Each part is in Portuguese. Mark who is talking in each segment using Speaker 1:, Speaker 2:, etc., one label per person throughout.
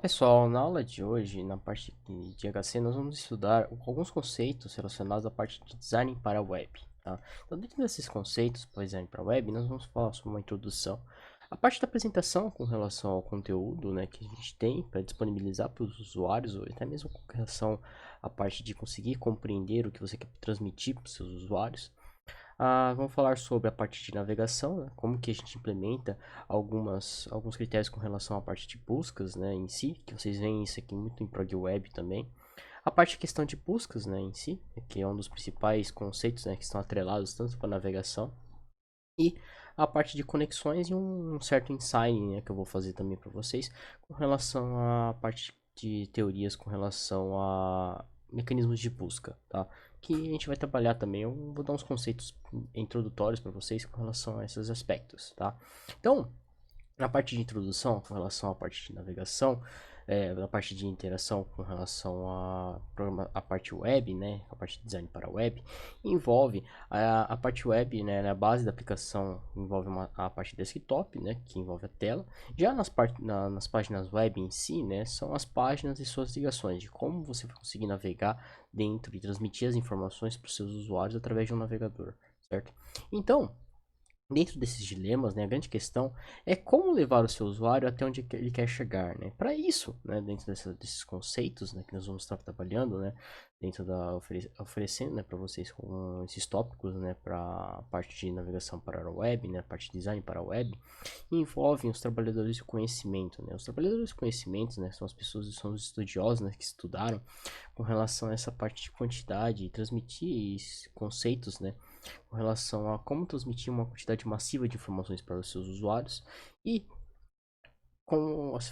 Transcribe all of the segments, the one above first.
Speaker 1: Pessoal, na aula de hoje, na parte de HC, nós vamos estudar alguns conceitos relacionados à parte de design para a web, tá? Então, dentro desses conceitos para design para a web, nós vamos falar sobre uma introdução, a parte da apresentação com relação ao conteúdo, né, que a gente tem para disponibilizar para os usuários, ou até mesmo com relação à parte de conseguir compreender o que você quer transmitir para os seus usuários. Vamos falar sobre a parte de navegação, né? Como que a gente implementa alguns critérios com relação à parte de buscas, né, em si, que vocês veem isso aqui muito em Prog Web também. A parte de questão de buscas, né, em si, que é um dos principais conceitos, né, que estão atrelados tanto para a navegação. E a parte de conexões e um certo insight, né, que eu vou fazer também para vocês com relação à parte de teorias com relação a mecanismos de busca, tá? Que a gente vai trabalhar também. Eu vou dar uns conceitos introdutórios para vocês com relação a esses aspectos, tá? Então, na parte de introdução, com relação à parte de navegação, na parte de interação com relação à parte web, né, a parte de design para a web, envolve a parte web, né, na base da aplicação, envolve a parte desktop, né, que envolve a tela. Já nas páginas web em si, né, são as páginas e suas ligações, de como você vai conseguir navegar dentro e transmitir as informações para os seus usuários através de um navegador, certo? Então, dentro desses dilemas, né, a grande questão é como levar o seu usuário até onde ele quer chegar, né? Para isso, né, dentro desses conceitos, né, que nós vamos estar trabalhando, né, dentro da oferecendo, né, para vocês com esses tópicos, né, para a parte de navegação para a web, né, a parte de design para a web, envolvem os trabalhadores do conhecimento, né? Os trabalhadores do conhecimento, né, são as pessoas, são os estudiosos, né, que estudaram com relação a essa parte de quantidade e transmitir conceitos, né, com relação a como transmitir uma quantidade massiva de informações para os seus usuários e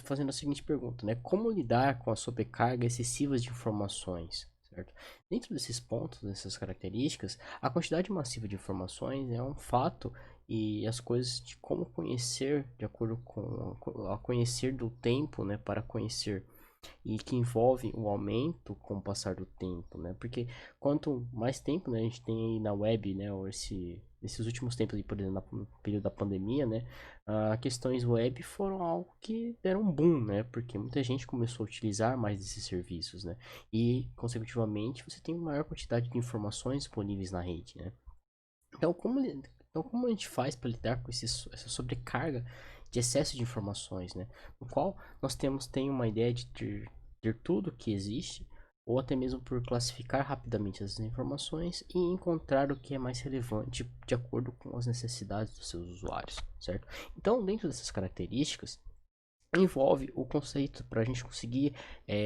Speaker 1: fazendo a seguinte pergunta, né? Como lidar com a sobrecarga excessiva de informações, certo? Dentro desses pontos, dessas características, a quantidade massiva de informações é um fato e as coisas de como conhecer, de acordo com a conhecer do tempo, né, para conhecer e que envolve o aumento com o passar do tempo, né? Porque quanto mais tempo, né, a gente tem aí na web, né, ou esses últimos tempos, por exemplo, no período da pandemia, né, questões web foram algo que deram um boom, né? Porque muita gente começou a utilizar mais esses serviços, né? E, consecutivamente, você tem uma maior quantidade de informações disponíveis na rede, né? Então, como a gente faz para lidar com essa sobrecarga de excesso de informações, né? No qual nós tem uma ideia de ter tudo que existe, ou até mesmo por classificar rapidamente as informações e encontrar o que é mais relevante de acordo com as necessidades dos seus usuários, certo? Então, dentro dessas características, envolve o conceito para a gente conseguir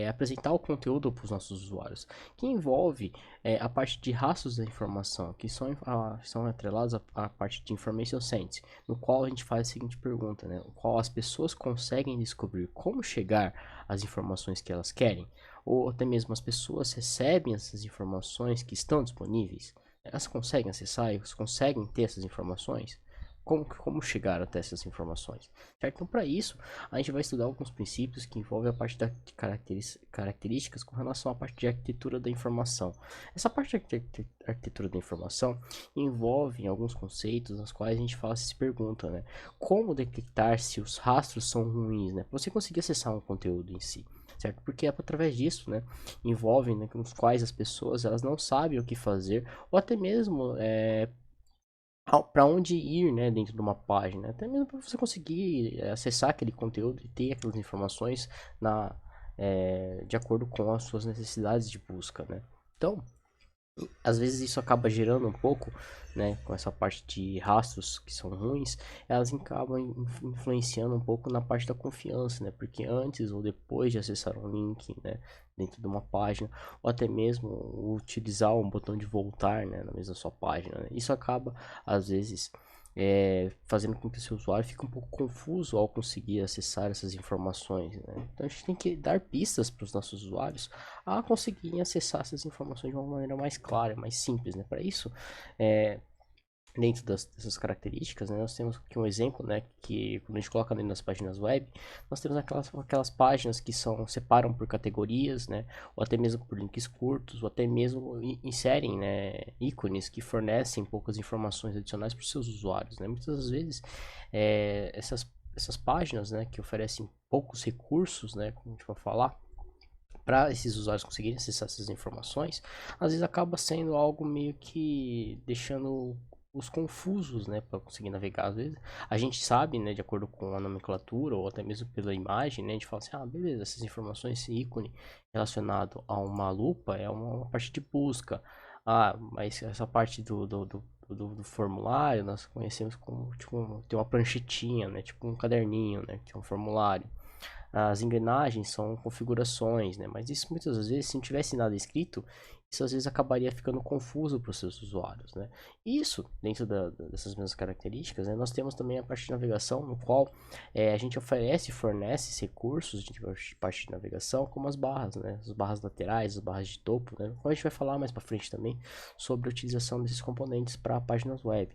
Speaker 1: apresentar o conteúdo para os nossos usuários, que envolve a parte de rastros da informação, que são atrelados à parte de Information Science, no qual a gente faz a seguinte pergunta, né? No qual as pessoas conseguem descobrir como chegar às informações que elas querem, ou até mesmo as pessoas recebem essas informações que estão disponíveis, elas conseguem acessar, elas conseguem ter essas informações. Como chegar até essas informações, certo? Então, para isso, a gente vai estudar alguns princípios que envolvem a parte de características com relação à parte de arquitetura da informação. Essa parte de arquitetura da informação envolve alguns conceitos nos quais a gente fala, se pergunta, né? Como detectar se os rastros são ruins, né? Para você conseguir acessar um conteúdo em si. Certo? Porque é através disso, né, envolvem, né, com os quais as pessoas elas não sabem o que fazer, ou até mesmo para onde ir, né, dentro de uma página, até mesmo para você conseguir acessar aquele conteúdo e ter aquelas informações de acordo com as suas necessidades de busca, né? Então, às vezes isso acaba gerando um pouco, né, com essa parte de rastros que são ruins, elas acabam influenciando um pouco na parte da confiança, né, porque antes ou depois de acessar um link, né, dentro de uma página, ou até mesmo utilizar um botão de voltar, né, na mesma sua página, né, isso acaba, às vezes, fazendo com que o seu usuário fique um pouco confuso ao conseguir acessar essas informações, né? Então a gente tem que dar pistas para os nossos usuários a conseguirem acessar essas informações de uma maneira mais clara, mais simples, né? Para isso, é, dentro dessas características, né, nós temos aqui um exemplo, né, que quando a gente coloca dentro das páginas web, nós temos aquelas páginas que separam por categorias, né, ou até mesmo por links curtos, ou até mesmo inserem, né, ícones que fornecem poucas informações adicionais para os seus usuários, né. Muitas das vezes, essas essas páginas, né, que oferecem poucos recursos, né, como a gente vai falar, para esses usuários conseguirem acessar essas informações, às vezes acaba sendo algo meio que deixando os confusos, né, para conseguir navegar. Às vezes a gente sabe, né, de acordo com a nomenclatura ou até mesmo pela imagem, né, a gente fala assim, ah, beleza, essas informações, esse ícone relacionado a uma lupa é uma parte de busca. Ah, mas essa parte do formulário nós conhecemos como, tipo, tem uma pranchetinha, né, tipo um caderninho, né, que é um formulário. As engrenagens são configurações, né? Mas isso muitas das vezes, se não tivesse nada escrito, isso às vezes acabaria ficando confuso para os seus usuários, né? E isso, dentro dessas mesmas características, né, nós temos também a parte de navegação, no qual a gente oferece e fornece recursos de parte de navegação, como as barras, né? As barras laterais, as barras de topo, né? Como a gente vai falar mais para frente também sobre a utilização desses componentes para páginas web.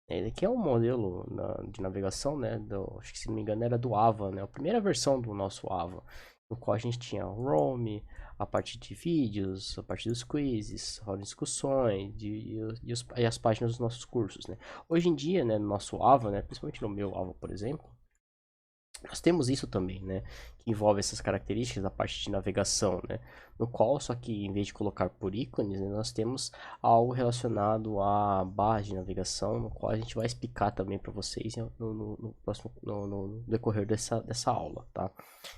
Speaker 1: Ele aqui é um modelo de navegação, né? Acho que se não me engano era do Ava, né? A primeira versão do nosso Ava, no qual a gente tinha o Roam, a parte de vídeos, a parte dos quizzes, roda de discussões e as páginas dos nossos cursos, né? Hoje em dia, né, no nosso Ava, né, principalmente no meu Ava, por exemplo, nós temos isso também, né? Que envolve essas características da parte de navegação, né? No qual, só que em vez de colocar por ícones, né, nós temos algo relacionado à barra de navegação, no qual a gente vai explicar também para vocês no próximo, no decorrer dessa aula, tá?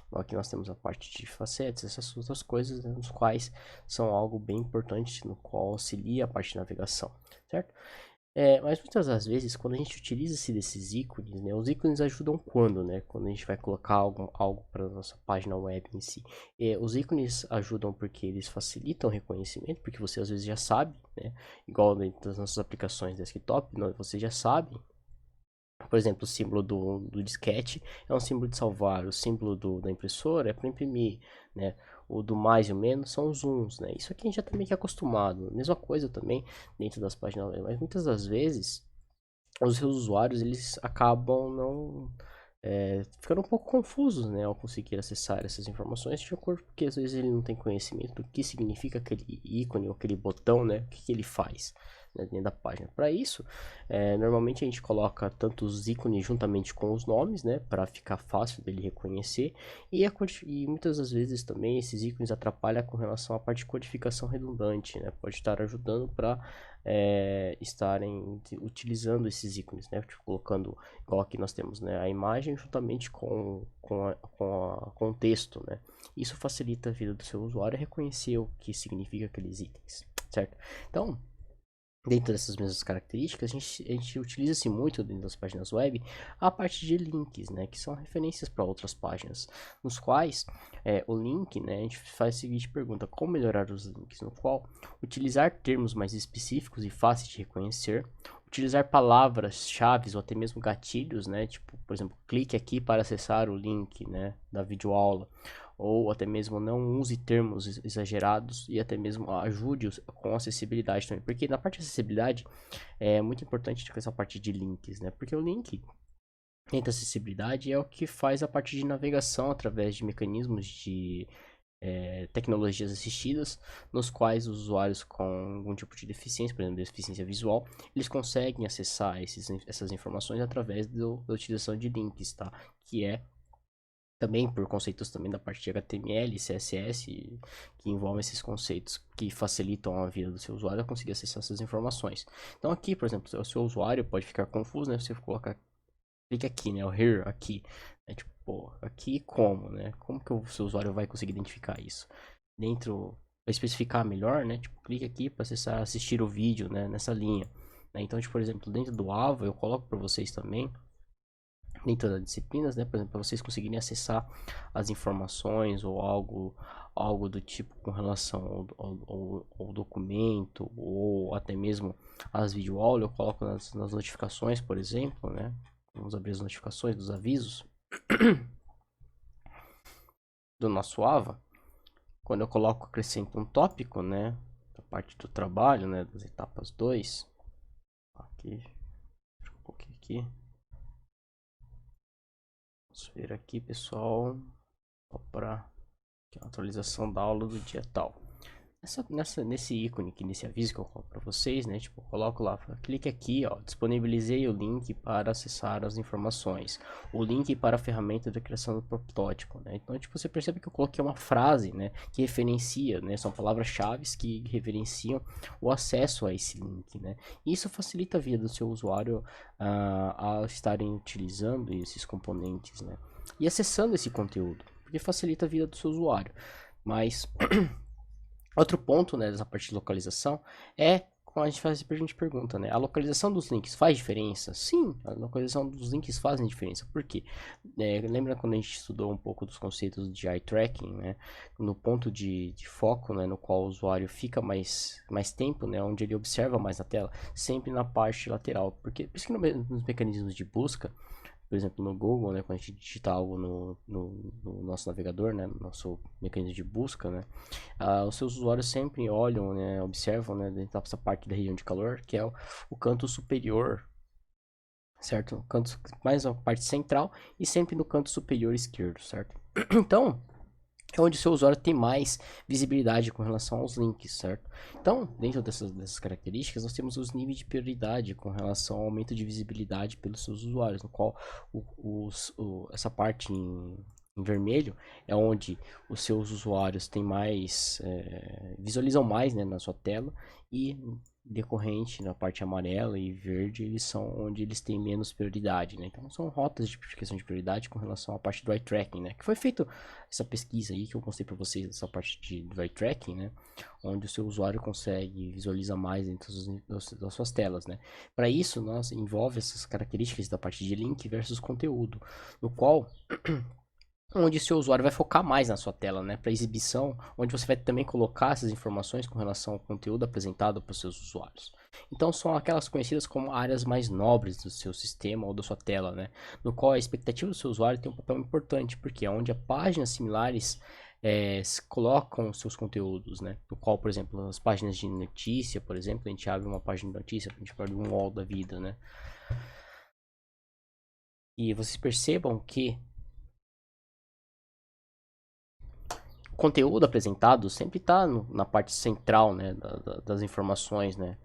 Speaker 1: Então, aqui nós temos a parte de facetas, essas outras coisas, né, nos quais são algo bem importante, no qual auxilia a parte de navegação, certo? Mas muitas das vezes, quando a gente utiliza-se desses ícones, né, os ícones ajudam quando, né, quando a gente vai colocar algo para nossa página web em si. Os ícones ajudam porque eles facilitam o reconhecimento, porque você às vezes já sabe, né, igual dentro das nossas aplicações desktop, você já sabe. Por exemplo, o símbolo do disquete é um símbolo de salvar, o símbolo da impressora é para imprimir, né? O do mais e o menos são os zooms, né? Isso aqui a gente já tá meio que acostumado. Mesma coisa também dentro das páginas web, mas muitas das vezes os seus usuários eles acabam não ficando um pouco confusos, né, ao conseguir acessar essas informações de acordo porque às vezes ele não tem conhecimento do que significa aquele ícone ou aquele botão, né, o que, que ele faz, né, dentro da página. Para isso, normalmente a gente coloca tanto os ícones juntamente com os nomes, né, para ficar fácil dele reconhecer e muitas das vezes também esses ícones atrapalham com relação à parte de codificação redundante, né, pode estar ajudando para estarem utilizando esses ícones, né? Tipo, colocando, igual aqui nós temos, né, a imagem juntamente com o texto, né? Isso facilita a vida do seu usuário reconhecer o que significa aqueles itens, certo? Então, dentro dessas mesmas características, a gente utiliza-se muito dentro das páginas web a parte de links, né, que são referências para outras páginas, nos quais o link, né, a gente faz a seguinte pergunta: como melhorar os links? No qual utilizar termos mais específicos e fáceis de reconhecer, utilizar palavras-chave ou até mesmo gatilhos, né, tipo, por exemplo, clique aqui para acessar o link, né, da videoaula, ou até mesmo não use termos exagerados e até mesmo ajude com acessibilidade também, porque na parte de acessibilidade é muito importante com essa parte de links, né? Porque o link entre acessibilidade é o que faz a parte de navegação através de mecanismos de tecnologias assistidas, nos quais os usuários com algum tipo de deficiência, por exemplo, deficiência visual, eles conseguem acessar essas informações através da utilização de links, tá? Que é também por conceitos também da parte de HTML e CSS que envolvem esses conceitos que facilitam a vida do seu usuário a conseguir acessar essas informações. Então aqui, por exemplo, o seu usuário pode ficar confuso, né? Você colocar, clique aqui, né? O here aqui, é tipo, pô, aqui como, né? Como que o seu usuário vai conseguir identificar isso? Dentro, para especificar melhor, né? Tipo, clique aqui para acessar, assistir o vídeo, né? Nessa linha. Né? Então, tipo, por exemplo, dentro do Ava, eu coloco para vocês também dentro das disciplinas, né? Por exemplo, para vocês conseguirem acessar as informações ou algo do tipo com relação ao documento ou até mesmo as videoaulas, eu coloco nas notificações, por exemplo, né? Vamos abrir as notificações dos avisos do nosso AVA. Quando eu coloco, acrescento um tópico, né? Da parte do trabalho, né? Das etapas 2. Aqui, eu coloquei aqui. Vamos ver aqui, pessoal. Para a atualização da aula do dia tal. Nesse ícone aqui, nesse aviso que eu coloco para vocês, né? Tipo, eu coloco lá, clique aqui, ó, disponibilizei o link para acessar as informações, o link para a ferramenta de criação do protótipo, né? Então, tipo, você percebe que eu coloquei uma frase, né, que referencia, né, são palavras-chave que referenciam o acesso a esse link, né? E isso facilita a vida do seu usuário ao estarem utilizando esses componentes, né? E acessando esse conteúdo, porque facilita a vida do seu usuário. Mas outro ponto, né, dessa parte de localização é quando a gente pergunta, né, a localização dos links faz diferença? Sim, a localização dos links fazem diferença. Por quê? Lembra quando a gente estudou um pouco dos conceitos de eye tracking, né, no ponto de foco, né, no qual o usuário fica mais tempo, né, onde ele observa mais a tela, sempre na parte lateral. Porque por isso que nos mecanismos de busca, por exemplo, no Google, né, quando a gente digita algo no nosso navegador, né, no nosso mecanismo de busca, né, os seus usuários sempre olham, né, observam, né, dentro dessa parte da região de calor, que é o canto superior, certo? O canto mais a parte central e sempre no canto superior esquerdo, certo? Então, é onde o seu usuário tem mais visibilidade com relação aos links, certo? Então, dentro dessas características, nós temos os níveis de prioridade com relação ao aumento de visibilidade pelos seus usuários, no qual essa parte em vermelho é onde os seus usuários têm mais, visualizam mais, né, na sua tela, e decorrente na parte amarela e verde, eles são onde eles têm menos prioridade, né? Então são rotas de questão de prioridade com relação à parte do eye tracking, né? Que foi feito essa pesquisa aí que eu mostrei para vocês, essa parte do eye tracking, né? Onde o seu usuário consegue visualizar mais dentro das suas telas, né? Para isso, nós envolve essas características da parte de link versus conteúdo, no qual onde o seu usuário vai focar mais na sua tela, né, para exibição, onde você vai também colocar essas informações com relação ao conteúdo apresentado para os seus usuários. Então são aquelas conhecidas como áreas mais nobres do seu sistema ou da sua tela, né, no qual a expectativa do seu usuário tem um papel importante, porque é onde páginas similares colocam seus conteúdos, né, no qual, por exemplo, as páginas de notícia, por exemplo, a gente abre uma página de notícia, a gente abre um wall da vida, né, e vocês percebam que conteúdo apresentado sempre está na parte central, né, das informações, né,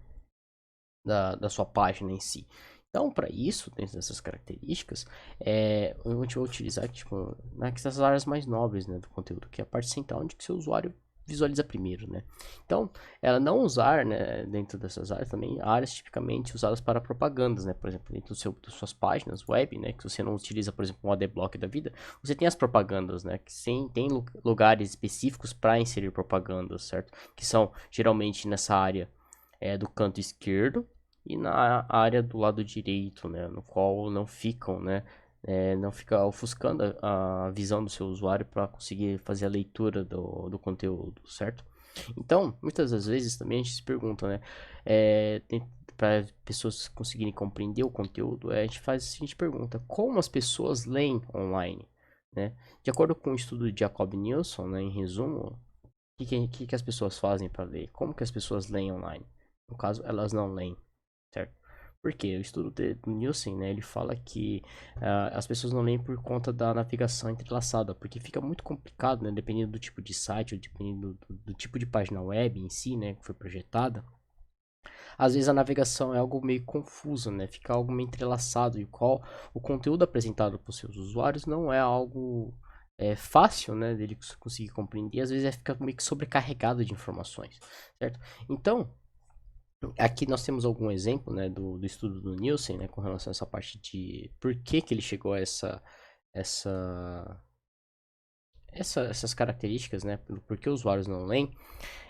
Speaker 1: da sua página em si. Então, para isso, dentro dessas características, a gente vai utilizar tipo, nessas áreas mais nobres, né, do conteúdo, que é a parte central onde que seu usuário visualiza primeiro, né? Então, ela não usar, né, dentro dessas áreas também, áreas tipicamente usadas para propagandas, né? Por exemplo, dentro das suas páginas web, né, que você não utiliza, por exemplo, um adblock da vida, você tem as propagandas, né, que sim, tem lugares específicos para inserir propagandas, certo? Que são geralmente nessa área do canto esquerdo e na área do lado direito, né, no qual não ficam, né, não fica ofuscando a visão do seu usuário para conseguir fazer a leitura do conteúdo, certo? Então, muitas das vezes também a gente se pergunta, né, para pessoas conseguirem compreender o conteúdo, a gente faz a seguinte pergunta: como as pessoas leem online, né? De acordo com o estudo de Jacob Nielsen, né, em resumo, o que as pessoas fazem para ler? Como que as pessoas leem online? No caso, elas não leem, certo? Porque o estudo do Nielsen, né, ele fala que as pessoas não leem por conta da navegação entrelaçada, porque fica muito complicado, né, dependendo do tipo de site, ou dependendo do tipo de página web em si, né, que foi projetada. Às vezes a navegação é algo meio confuso, né, fica algo meio entrelaçado, e qual o conteúdo apresentado para os seus usuários não é algo fácil, né, dele conseguir compreender, às vezes fica meio que sobrecarregado de informações, certo? Então, aqui nós temos algum exemplo, né, do estudo do Nielsen, né, com relação a essa parte de por que ele chegou a essa, essas características, né, por que usuários não leem.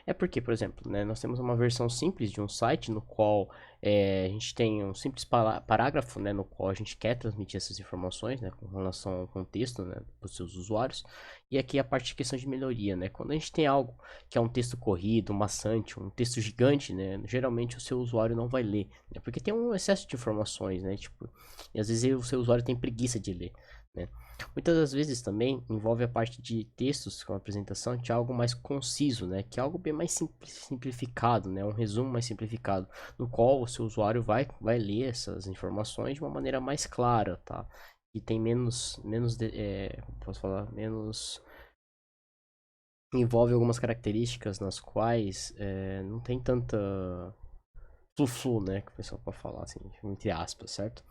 Speaker 1: É porque, por exemplo, né, nós temos uma versão simples de um site no qual a gente tem um simples parágrafo, né, no qual a gente quer transmitir essas informações, né, com relação ao contexto, né, para os seus usuários. E aqui a parte de questão de melhoria, né, quando a gente tem algo que é um texto corrido, maçante, um texto gigante, né, geralmente o seu usuário não vai ler, né, porque tem um excesso de informações, né, tipo, e às vezes o seu usuário tem preguiça de ler, né. Muitas das vezes também envolve a parte de textos com a apresentação de algo mais conciso, né? Que é algo bem mais simplificado, né? Um resumo mais simplificado, no qual o seu usuário vai ler essas informações de uma maneira mais clara, tá? E tem posso falar, menos envolve algumas características nas quais não tem tanta flu-flu, né, que o pessoal pode falar assim, entre aspas, certo?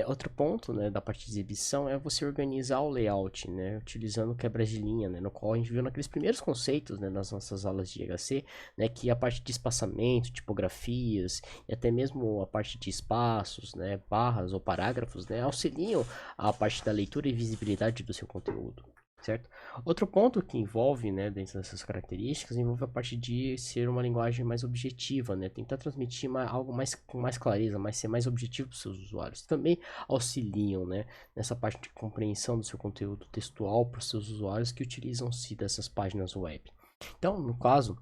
Speaker 1: Outro ponto, né, da parte de exibição é você organizar o layout, né, utilizando quebras de linha, né, no qual a gente viu naqueles primeiros conceitos, né, nas nossas aulas de IHC, né, que a parte de espaçamento, tipografias e até mesmo a parte de espaços, né, barras ou parágrafos, né, auxiliam a parte da leitura e visibilidade do seu conteúdo. Certo? Outro ponto que envolve, né, dentro dessas características, envolve a parte de ser uma linguagem mais objetiva, né, tentar transmitir algo mais com mais clareza, ser mais objetivo para os seus usuários. Também auxiliam, né, nessa parte de compreensão do seu conteúdo textual para os seus usuários que utilizam-se dessas páginas web. Então, no caso,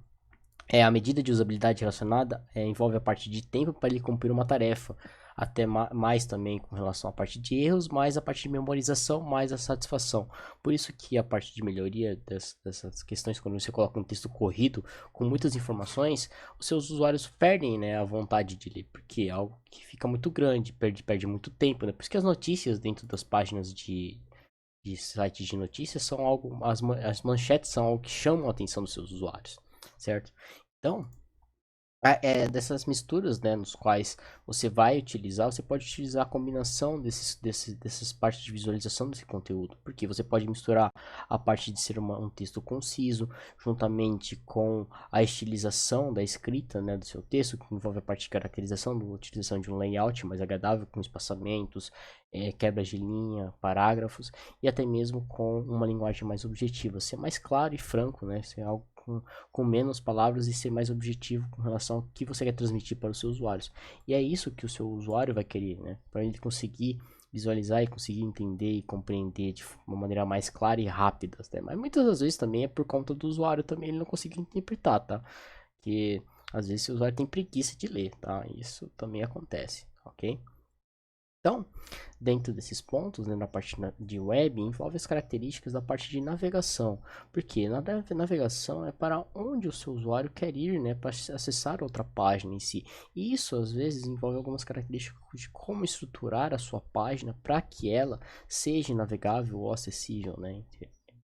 Speaker 1: a medida de usabilidade relacionada envolve a parte de tempo para ele cumprir uma tarefa, até mais também com relação à parte de erros, mais a parte de memorização, mais a satisfação. Por isso que a parte de melhoria dessas questões, quando você coloca um texto corrido com muitas informações, os seus usuários perdem, né, a vontade de ler, porque é algo que fica muito grande, perde muito tempo, né? Por isso que as notícias dentro das páginas de sites de notícias são algo, as manchetes são algo que chamam a atenção dos seus usuários, certo? Então, dessas misturas, né, nos quais você vai utilizar, você pode utilizar a combinação dessas partes de visualização desse conteúdo, porque você pode misturar a parte de ser um texto conciso, juntamente com a estilização da escrita, né, do seu texto, que envolve a parte de caracterização, da utilização de um layout mais agradável, com espaçamentos, quebras de linha, parágrafos, e até mesmo com uma linguagem mais objetiva, ser mais claro e franco, né, ser algo com menos palavras e ser mais objetivo com relação ao que você quer transmitir para os seus usuários. E é isso que o seu usuário vai querer, né? Para ele conseguir visualizar e conseguir entender e compreender de uma maneira mais clara e rápida, né? Mas muitas das vezes também é por conta do usuário também ele não conseguir interpretar, tá? Que às vezes o usuário tem preguiça de ler, tá? Isso também acontece, ok? Então, dentro desses pontos, né, na parte de web, envolve as características da parte de navegação, porque na navegação é para onde o seu usuário quer ir, né, para acessar outra página em si. E isso, às vezes, envolve algumas características de como estruturar a sua página para que ela seja navegável ou acessível, né,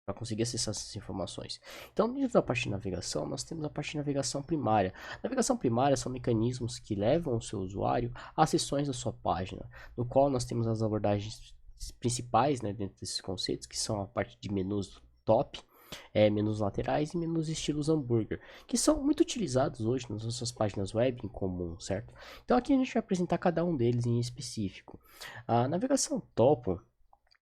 Speaker 1: para conseguir acessar essas informações. Então, dentro da parte de navegação, nós temos a parte de navegação primária. Navegação primária são mecanismos que levam o seu usuário às seções da sua página, no qual nós temos as abordagens principais, né, dentro desses conceitos, que são a parte de menus top, menus laterais e menus estilos hambúrguer, que são muito utilizados hoje nas nossas páginas web em comum, certo? Então aqui a gente vai apresentar cada um deles em específico. A navegação topo,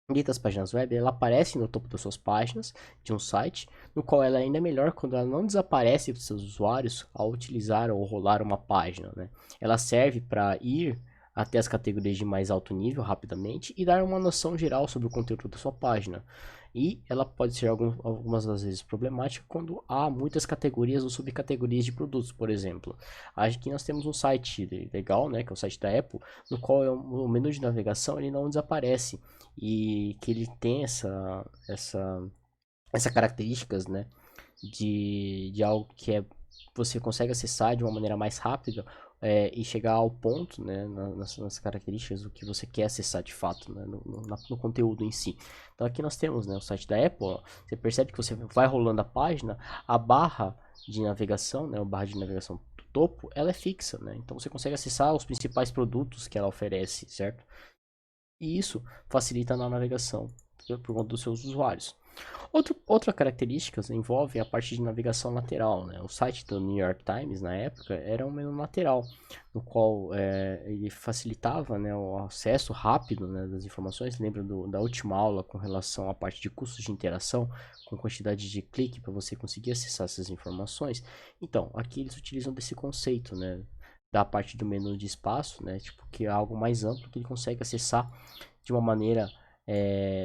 Speaker 1: dentro das páginas web, ela aparece no topo das suas páginas de um site, no qual ela é ainda melhor quando ela não desaparece dos seus usuários ao utilizar ou rolar uma página, né? Ela serve para ir até as categorias de mais alto nível rapidamente e dar uma noção geral sobre o conteúdo da sua página. E ela pode ser algumas das vezes problemática quando há muitas categorias ou subcategorias de produtos, por exemplo. Aqui nós temos um site legal, né, que é o site da Apple, no qual o menu de navegação ele não desaparece e que ele tem essa características, né, de algo que você consegue acessar de uma maneira mais rápida e chegar ao ponto, né, nas características do que você quer acessar de fato, né, no conteúdo em si. Então aqui nós temos, né, o site da Apple, ó, você percebe que você vai rolando a página, a barra de navegação, né, a barra de navegação do topo, ela é fixa, né, então você consegue acessar os principais produtos que ela oferece, certo? E isso facilita na navegação por conta dos seus usuários. Outra característica envolve a parte de navegação lateral, né? O site do New York Times, na época, era um menu lateral, no qual ele facilitava, né, o acesso rápido, né, das informações. Lembra da última aula com relação à parte de custos de interação, com quantidade de clique para você conseguir acessar essas informações? Então, aqui eles utilizam desse conceito, né, da parte do menu de espaço, né, tipo, que é algo mais amplo que ele consegue acessar de uma maneira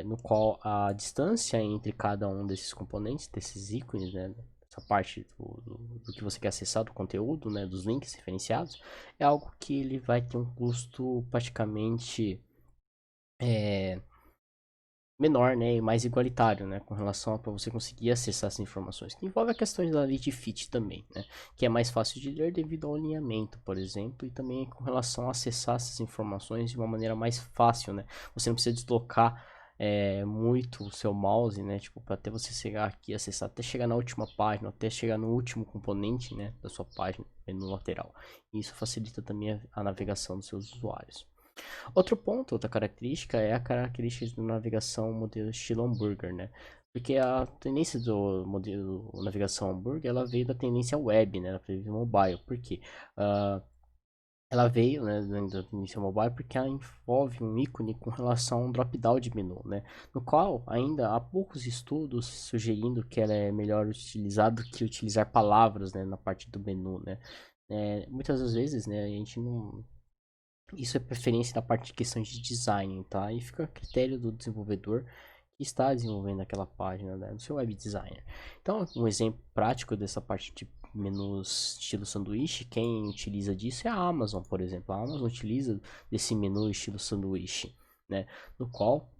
Speaker 1: no qual a distância entre cada um desses componentes, desses ícones, né, essa parte do que você quer acessar do conteúdo, né, dos links referenciados, é algo que ele vai ter um custo praticamente menor, né, e mais igualitário, né, com relação a para você conseguir acessar essas informações, que envolve a questão da lei de fit também, né, que é mais fácil de ler devido ao alinhamento, por exemplo, e também com relação a acessar essas informações de uma maneira mais fácil, né, você não precisa deslocar muito o seu mouse, né? Tipo, para até você chegar aqui, acessar, até chegar na última página, até chegar no último componente, né, da sua página, no lateral. E isso facilita também a navegação dos seus usuários. Outro ponto, outra característica é a característica de navegação modelo estilo hambúrguer, né? Porque a tendência do modelo navegação hambúrguer, ela veio da tendência web, né? Ela veio mobile. Por quê? Ela veio, né, da tendência mobile porque ela envolve um ícone com relação a um drop-down de menu, né? No qual ainda há poucos estudos sugerindo que ela é melhor utilizada do que utilizar palavras, né, na parte do menu, né? Muitas das vezes, né, a gente não... Isso é preferência da parte de questões de design, tá? E fica a critério do desenvolvedor que está desenvolvendo aquela página, né? Do seu web designer. Então, um exemplo prático dessa parte de menus estilo sanduíche, quem utiliza disso é a Amazon, por exemplo. A Amazon utiliza desse menu estilo sanduíche, né? No qual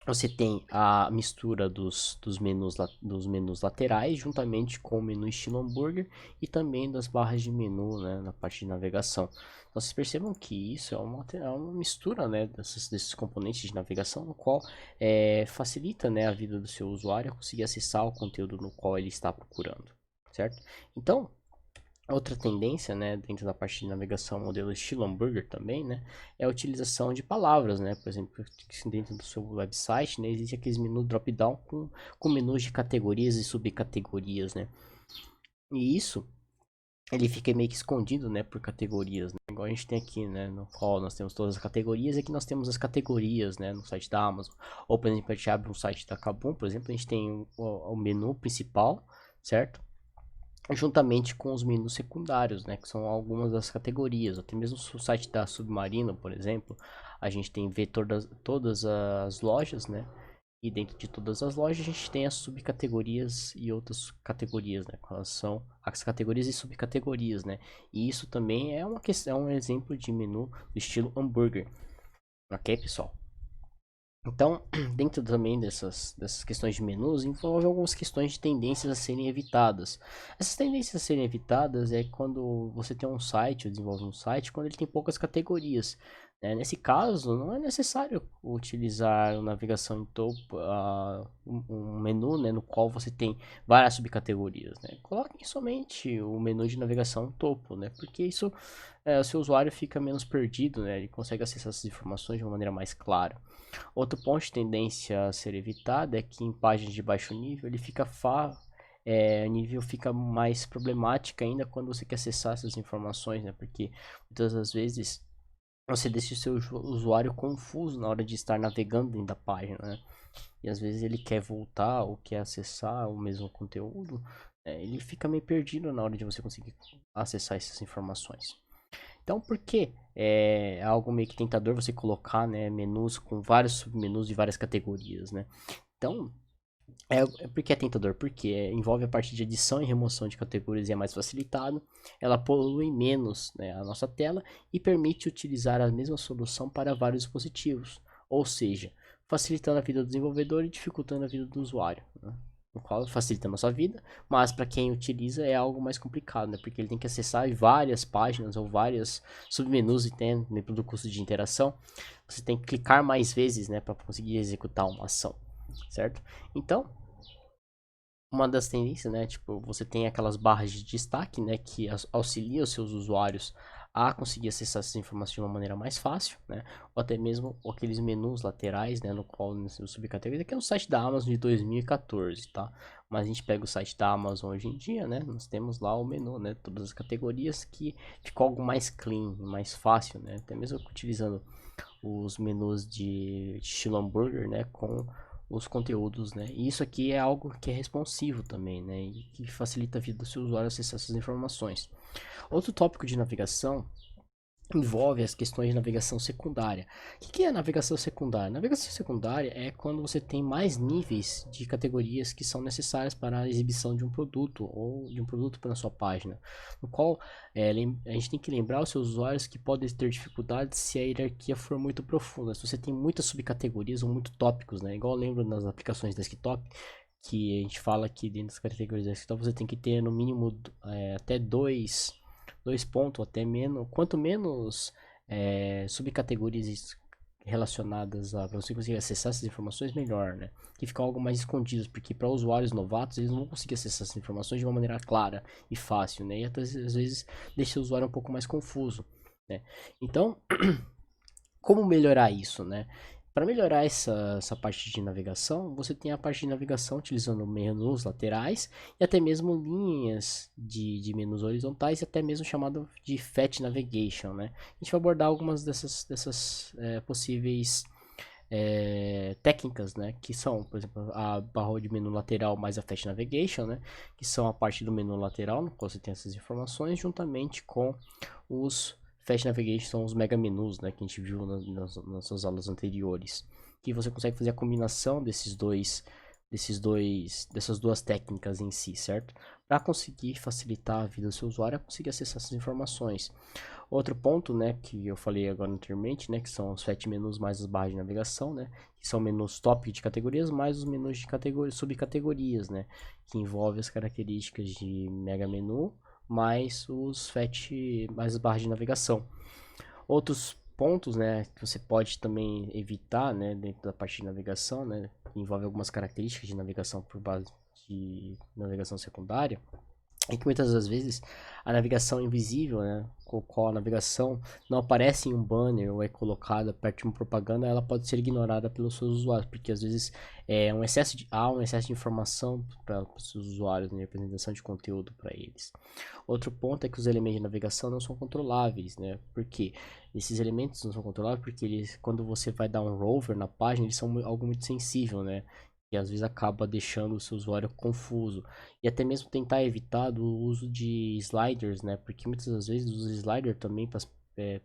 Speaker 1: você tem a mistura dos menus laterais, juntamente com o menu estilo hambúrguer e também das barras de menu, né, na parte de navegação. Então vocês percebam que isso é uma mistura, né, desses componentes de navegação, no qual facilita, né, a vida do seu usuário a conseguir acessar o conteúdo no qual ele está procurando, certo? Então, outra tendência, né, dentro da parte de navegação modelo estilo hambúrguer também, né, é a utilização de palavras, né, por exemplo, dentro do seu website, né, existe aqueles menus drop-down com menus de categorias e subcategorias, né, e isso, ele fica meio que escondido, né, por categorias, né, igual a gente tem aqui, né, no qual nós temos todas as categorias, e aqui nós temos as categorias, né, no site da Amazon, ou por exemplo, a gente abre um site da Kabum, por exemplo, a gente tem o menu principal, certo? Juntamente com os menus secundários, né, que são algumas das categorias. Até mesmo o site da Submarino, por exemplo, a gente tem ver todas as lojas, né, e dentro de todas as lojas a gente tem as subcategorias e outras categorias, né, quais são as categorias e subcategorias, né, e isso também é uma questão, é um exemplo de menu do estilo hambúrguer, ok, pessoal? Então, dentro também dessas questões de menus, envolve algumas questões de tendências a serem evitadas. Essas tendências a serem evitadas é quando você tem um site, ou desenvolve um site, quando ele tem poucas categorias, né? Nesse caso, não é necessário utilizar uma navegação em topo, um menu, né, no qual você tem várias subcategorias, né? Coloquem somente o menu de navegação no topo, né? Porque isso, o seu usuário fica menos perdido, né? Ele consegue acessar essas informações de uma maneira mais clara. Outro ponto de tendência a ser evitado é que em páginas de baixo nível ele fica o nível fica mais problemático ainda quando você quer acessar essas informações, né? Porque muitas das vezes você deixa o seu usuário confuso na hora de estar navegando dentro da página, né? E às vezes ele quer voltar ou quer acessar o mesmo conteúdo, ele fica meio perdido na hora de você conseguir acessar essas informações. Então, por que é algo meio que tentador você colocar, né, menus com vários submenus de várias categorias, né? Então, porque é tentador, porque envolve a parte de edição e remoção de categorias e é mais facilitado, ela polui menos, né, a nossa tela e permite utilizar a mesma solução para vários dispositivos, ou seja, facilitando a vida do desenvolvedor e dificultando a vida do usuário, né? O qual facilita a nossa vida, mas para quem utiliza é algo mais complicado, né? Porque ele tem que acessar várias páginas ou várias submenus e tem dentro do custo de interação, você tem que clicar mais vezes, né, para conseguir executar uma ação, certo? Então, uma das tendências, né, tipo, você tem aquelas barras de destaque, né, que auxiliam os seus usuários a conseguir acessar essas informações de uma maneira mais fácil, né, ou até mesmo aqueles menus laterais, né, no qual no subcategoria, que é o site da Amazon de 2014, tá? Mas a gente pega o site da Amazon hoje em dia, né, nós temos lá o menu, né, todas as categorias que ficou algo mais clean, mais fácil, né, até mesmo utilizando os menus de estilo hambúrguer, né, com os conteúdos, né? E isso aqui é algo que é responsivo também, né? E que facilita a vida do seu usuário acessar essas informações. Outro tópico de navegação envolve as questões de navegação secundária. O que é a navegação secundária? Navegação secundária é quando você tem mais níveis de categorias que são necessárias para a exibição de um produto ou de um produto para a sua página, no qual a gente tem que lembrar os seus usuários que podem ter dificuldades se a hierarquia for muito profunda. Se você tem muitas subcategorias ou muito tópicos, né? Igual eu lembro nas aplicações desktop, que a gente fala que dentro das categorias desktop você tem que ter no mínimo até dois pontos, até menos. Quanto menos subcategorias relacionadas a, para você conseguir acessar essas informações, melhor, né? Que fica algo mais escondido, porque para usuários novatos, eles não vão conseguir acessar essas informações de uma maneira clara e fácil, né? E até, às vezes deixa o usuário um pouco mais confuso, né? Então, como melhorar isso, né? Para melhorar essa parte de navegação, você tem a parte de navegação utilizando menus laterais e até mesmo linhas de menus horizontais e até mesmo chamado de Fat Navigation, né? A gente vai abordar algumas dessas possíveis técnicas, né? Que são, por exemplo, a barra de menu lateral mais a Fat Navigation, né? Que são a parte do menu lateral, no qual você tem essas informações, juntamente com os Fast Navigation, são os mega menus, né? Que a gente viu nas nossas aulas anteriores. Que você consegue fazer a combinação dessas duas técnicas em si, certo? Para conseguir facilitar a vida do seu usuário, conseguir acessar essas informações. Outro ponto, né, que eu falei agora anteriormente, né, que são os FAT menus mais as barras de navegação, né, que são menus top de categorias mais os menus de subcategorias, né, que envolve as características de mega menu mais os FAT mais as barras de navegação. Outros pontos, né, que você pode também evitar, né, dentro da parte de navegação, né, que envolve algumas características de navegação por base de navegação secundária, é que muitas das vezes a navegação invisível, né, com qual a navegação não aparece em um banner ou é colocada perto de uma propaganda, ela pode ser ignorada pelos seus usuários, porque às vezes há um excesso de informação para os seus usuários, né, representação de conteúdo para eles. Outro ponto é que os elementos de navegação não são controláveis, né? Porque esses elementos não são controláveis porque eles, quando você vai dar um rover na página, eles são algo muito sensível, né? E às vezes acaba deixando o seu usuário confuso. E até mesmo tentar evitar do uso de sliders, né? Porque muitas das vezes os sliders também para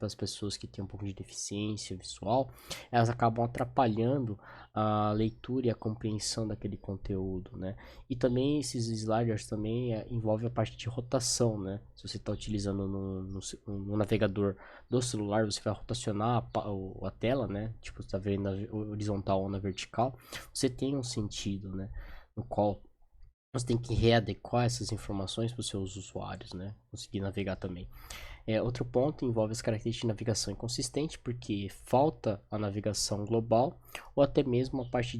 Speaker 1: as pessoas que têm um pouco de deficiência visual, elas acabam atrapalhando a leitura e a compreensão daquele conteúdo, né? E também esses sliders também envolvem a parte de rotação, né? Se você está utilizando no navegador do celular, você vai rotacionar a tela, né? Tipo, você está vendo na horizontal ou na vertical, você tem um sentido, né? No qual você tem que readequar essas informações para os seus usuários, né? Conseguir navegar também. Outro ponto envolve as características de navegação inconsistente, porque falta a navegação global ou até mesmo a parte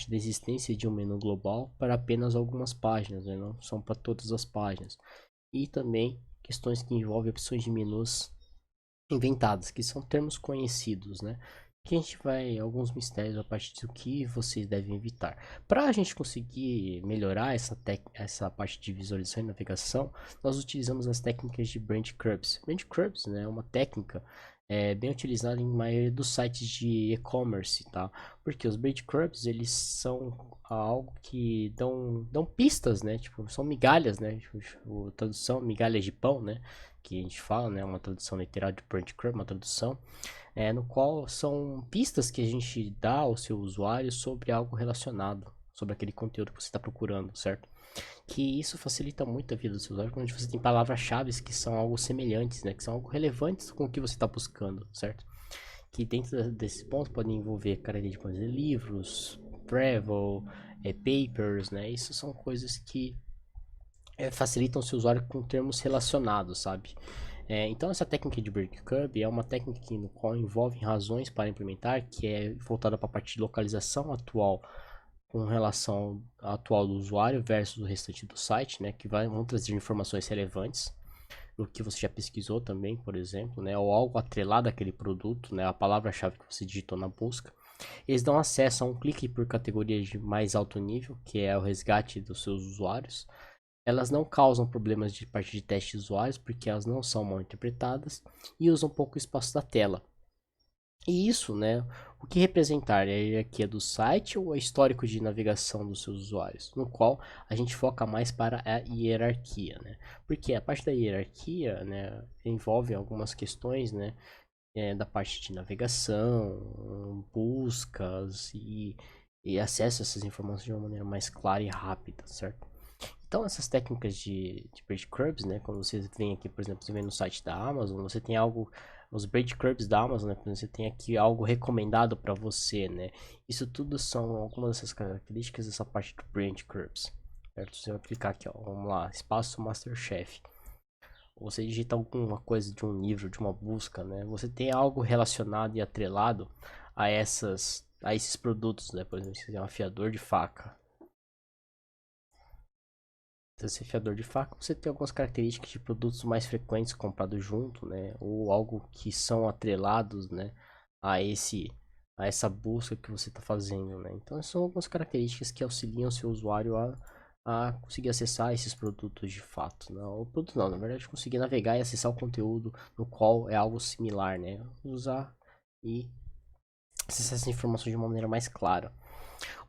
Speaker 1: da existência de um menu global para apenas algumas páginas, né? Não são para todas as páginas. E também questões que envolvem opções de menus inventadas, que são termos conhecidos, né? Que a gente vai alguns mistérios a partir do que vocês devem evitar. Para a gente conseguir melhorar essa parte de visualização e navegação, nós utilizamos as técnicas de breadcrumbs. Breadcrumbs, né, é uma técnica bem utilizada em maioria dos sites de e-commerce, tá? Porque os breadcrumbs, eles são algo que dão pistas, né? Tipo, são migalhas, né? Tipo, tradução, migalhas de pão, né? Que a gente fala, né? Uma tradução literal de breadcrumb, uma tradução, no qual são pistas que a gente dá ao seu usuário sobre algo relacionado, sobre aquele conteúdo que você está procurando, certo? Que isso facilita muito a vida do seu usuário quando você tem palavras-chave que são algo semelhantes, né? Que são algo relevantes com o que você está buscando, certo? Que dentro desse ponto podem envolver características de livros, travel, papers, né? Isso são coisas que facilitam o seu usuário com termos relacionados, sabe? Então essa técnica de breadcrumb é uma técnica no qual envolve razões para implementar, que é voltada para a parte de localização atual com relação ao atual do usuário versus o restante do site, né? Que vão trazer informações relevantes no que você já pesquisou também, por exemplo, né? Ou algo atrelado àquele produto, né? A palavra-chave que você digitou na busca. Eles dão acesso a um clique por categorias de mais alto nível, que é o resgate dos seus usuários. Elas não causam problemas de parte de testes de usuários, porque elas não são mal interpretadas e usam pouco espaço da tela. E isso, né? O que representar? É a hierarquia do site ou é histórico de navegação dos seus usuários? No qual a gente foca mais para a hierarquia, né? Porque a parte da hierarquia, né, envolve algumas questões, né? Da parte de navegação, buscas e acesso a essas informações de uma maneira mais clara e rápida, certo? Então, essas técnicas de breadcrumbs, né? Quando você vem aqui, por exemplo, você vem no site da Amazon, você tem algo, os breadcrumbs da Amazon, né? Você tem aqui algo recomendado para você, né? Isso tudo são algumas dessas características dessa parte do breadcrumbs, certo? Você vai clicar aqui, ó, vamos lá, espaço Masterchef. ou você digita alguma coisa de um livro, de uma busca, né? Você tem algo relacionado e atrelado a esses produtos, né? Por exemplo, se você é um afiador de faca. Esse afiador de faca, você tem algumas características de produtos mais frequentes comprados junto, né? Ou algo que são atrelados, né? A esse, a essa busca que você está fazendo, né? Então, são algumas características que auxiliam o seu usuário a conseguir acessar esses produtos de fato, não, o produto não, na verdade, conseguir navegar e acessar o conteúdo no qual é algo similar, né? Usar e acessar essas informações de uma maneira mais clara.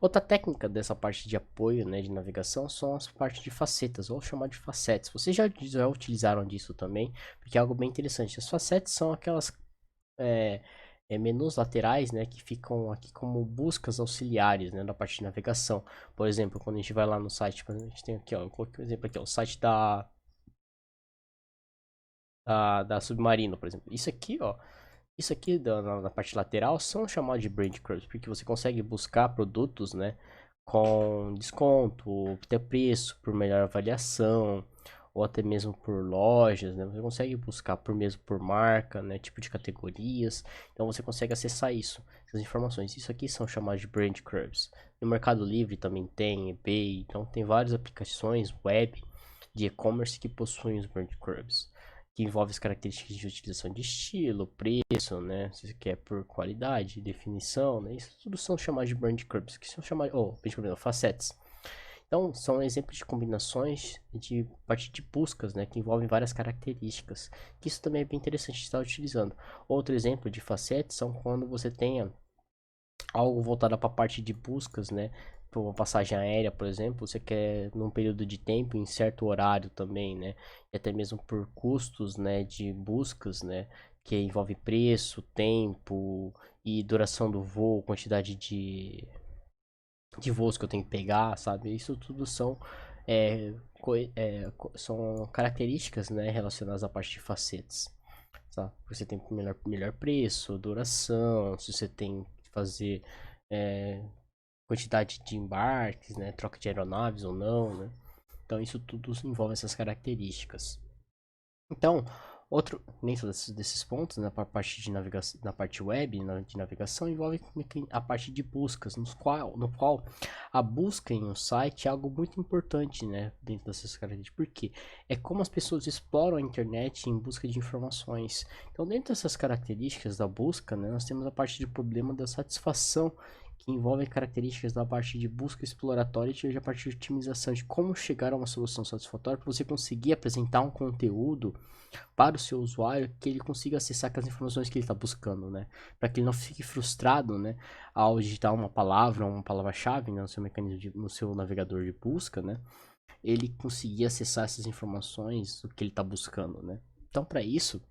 Speaker 1: Outra técnica dessa parte de apoio, né, de navegação são as partes de facetas, ou chamar de facetes. Vocês já utilizaram disso também, porque é algo bem interessante. As facetes são aquelas menus laterais, né, que ficam aqui como buscas auxiliares, né, na parte de navegação. Por exemplo, quando a gente vai lá no site, a gente tem aqui, ó, eu coloquei um exemplo aqui, ó, o site da Submarino, por exemplo. Isso aqui na parte lateral são chamados de breadcrumbs, porque você consegue buscar produtos, né, com desconto, obter preço por melhor avaliação, ou até mesmo por lojas, né? Você consegue buscar por mesmo por marca, né, tipo de categorias. Então você consegue acessar isso, essas informações. Isso aqui são chamados de breadcrumbs. No Mercado Livre também tem, eBay, então tem várias aplicações web de e-commerce que possuem os breadcrumbs, que envolve as características de utilização de estilo, preço, né? Se você quer por qualidade, definição, né? Isso tudo são chamados de brand curves, que são chamados, não, facets. Então, são exemplos de combinações de parte de buscas, né? Que envolvem várias características. Que isso também é bem interessante de estar utilizando. Outro exemplo de facets são quando você tenha algo voltado para a parte de buscas, né? Por uma passagem aérea, por exemplo, você quer num período de tempo, em certo horário também, né? E até mesmo por custos, né? De buscas, né? Que envolve preço, tempo e duração do voo, quantidade de voos que eu tenho que pegar, sabe? Isso tudo são são características, né? Relacionadas à parte de facetes. Tá? Você tem melhor preço, duração, se você tem que fazer é, quantidade de embarques, né? Troca de aeronaves ou não, né? Então isso tudo envolve essas características. Então, outro dentro desses pontos, né, na parte de navegação, na parte web, de navegação, envolve a parte de buscas, no qual a busca em um site é algo muito importante, né, dentro dessas características. Porque é como as pessoas exploram a internet em busca de informações. Então, dentro dessas características da busca, né, nós temos a parte de problema da satisfação, que envolve características da parte de busca exploratória e a parte de otimização de como chegar a uma solução satisfatória para você conseguir apresentar um conteúdo para o seu usuário que ele consiga acessar com as informações que ele está buscando, né? Para que ele não fique frustrado, né? Ao digitar uma palavra ou uma palavra-chave, né, no seu mecanismo no seu navegador de busca, né? Ele conseguir acessar essas informações do que ele está buscando, né? Então, para isso,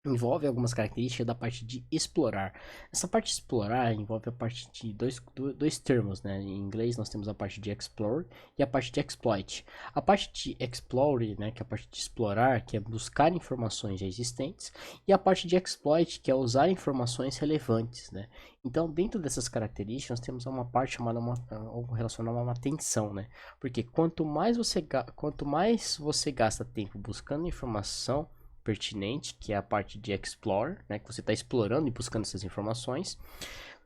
Speaker 1: envolve algumas características da parte de explorar. Essa parte de explorar envolve a parte de dois termos, né? Em inglês nós temos a parte de explore e a parte de exploit. A parte de explore, né, que é a parte de explorar, que é buscar informações já existentes, e a parte de exploit, que é usar informações relevantes, né? Então, dentro dessas características, nós temos uma parte chamada algo relacionado a uma atenção, né? Porque quanto mais você gasta tempo buscando informação pertinente, que é a parte de Explorer, né, que você está explorando e buscando essas informações,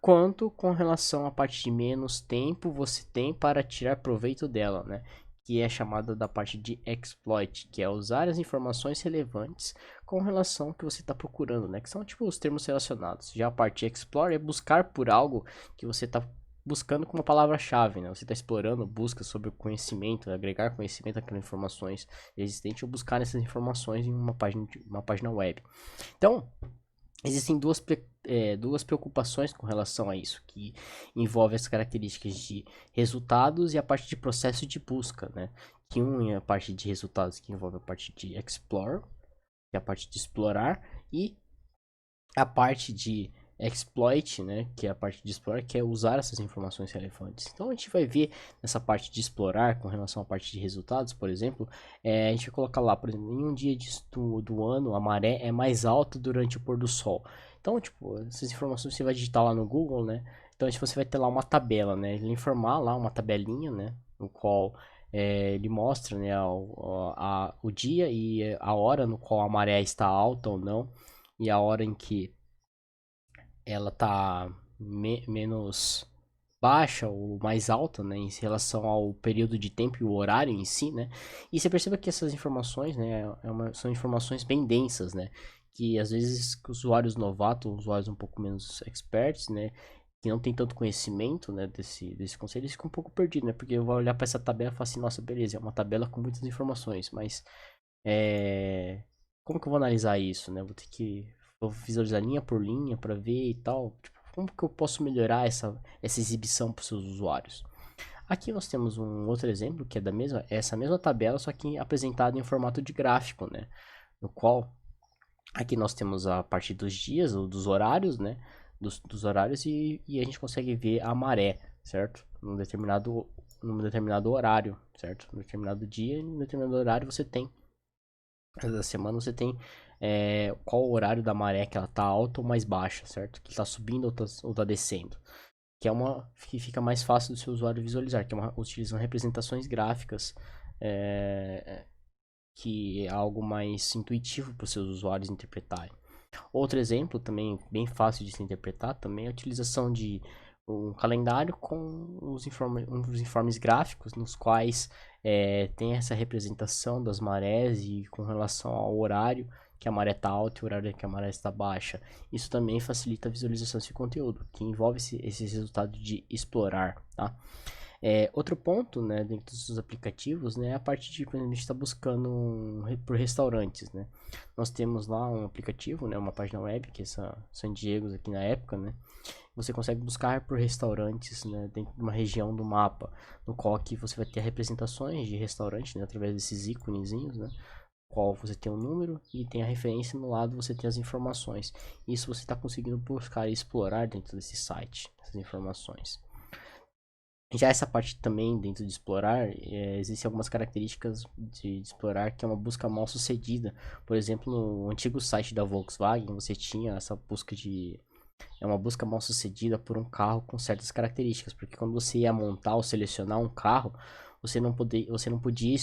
Speaker 1: quanto com relação à parte de menos tempo você tem para tirar proveito dela, né, que é chamada da parte de Exploit, que é usar as informações relevantes com relação ao que você está procurando, né, que são tipo os termos relacionados. Já a parte de Explore é buscar por algo que você está buscando com uma palavra-chave, né? Você está explorando, busca sobre o conhecimento, agregar conhecimento àquelas informações existentes ou buscar essas informações em uma página web. Então, existem duas preocupações com relação a isso, que envolve as características de resultados e a parte de processo de busca, né? Que é a parte de resultados que envolve a parte de explore, que é a parte de explorar, e a parte de exploit, né, que é a parte de explorar, que é usar essas informações relevantes. Então a gente vai ver nessa parte de explorar com relação à parte de resultados, por exemplo, a gente vai colocar lá, por exemplo, em um dia do ano a maré é mais alta durante o pôr do sol. Então, tipo, essas informações você vai digitar lá no Google, né? Então, você vai ter lá uma tabela, né? Ele informar lá uma tabelinha, né? No qual ele mostra, né, o dia e a hora no qual a maré está alta ou não, e a hora em que ela está menos baixa ou mais alta, né, em relação ao período de tempo e o horário em si, né? E você perceba que essas informações, né, são informações bem densas, né? Que às vezes usuários novatos, usuários um pouco menos experts, né, que não tem tanto conhecimento, né, desse conceito, eles ficam um pouco perdidos, né? Porque eu vou olhar para essa tabela e falar assim, nossa, beleza, é uma tabela com muitas informações, mas como que eu vou analisar isso, né? Vou visualizar linha por linha para ver e tal. Tipo, como que eu posso melhorar essa exibição para os seus usuários? Aqui nós temos um outro exemplo que é essa mesma tabela, só que apresentada em formato de gráfico, né? No qual aqui nós temos a partir dos dias ou dos horários, né? Dos horários e a gente consegue ver a maré, certo? Num determinado horário, certo? Num determinado dia e num determinado horário você tem da semana você tem qual o horário da maré que ela tá alta ou mais baixa, certo? Que tá subindo ou tá descendo. Que fica mais fácil do seu usuário visualizar, utilizam representações gráficas, é, que é algo mais intuitivo para os seus usuários interpretarem. Outro exemplo também bem fácil de se interpretar também é a utilização de um calendário com uns informes gráficos nos quais tem essa representação das marés e com relação ao horário que a maré está alta e o horário que a maré está baixa. Isso também facilita a visualização desse conteúdo, que envolve esses resultados de explorar, tá? Outro ponto, né, dentro dos aplicativos, né, é a parte de quando a gente está buscando por restaurantes, né. Nós temos lá um aplicativo, né, uma página web, que é essa San Diego aqui na época, né. Você consegue buscar por restaurantes, né, dentro de uma região do mapa, no qual aqui você vai ter representações de restaurantes, né, através desses íconezinhos, né, qual você tem um número e tem a referência no lado você tem as informações. Isso você está conseguindo buscar e explorar dentro desse site, essas informações. Já essa parte também, dentro de explorar, existem algumas características de explorar que é uma busca mal sucedida. Por exemplo, no antigo site da Volkswagen, você tinha essa busca de... É uma busca mal sucedida por um carro com certas características. Porque quando você ia montar ou selecionar um carro, você não podia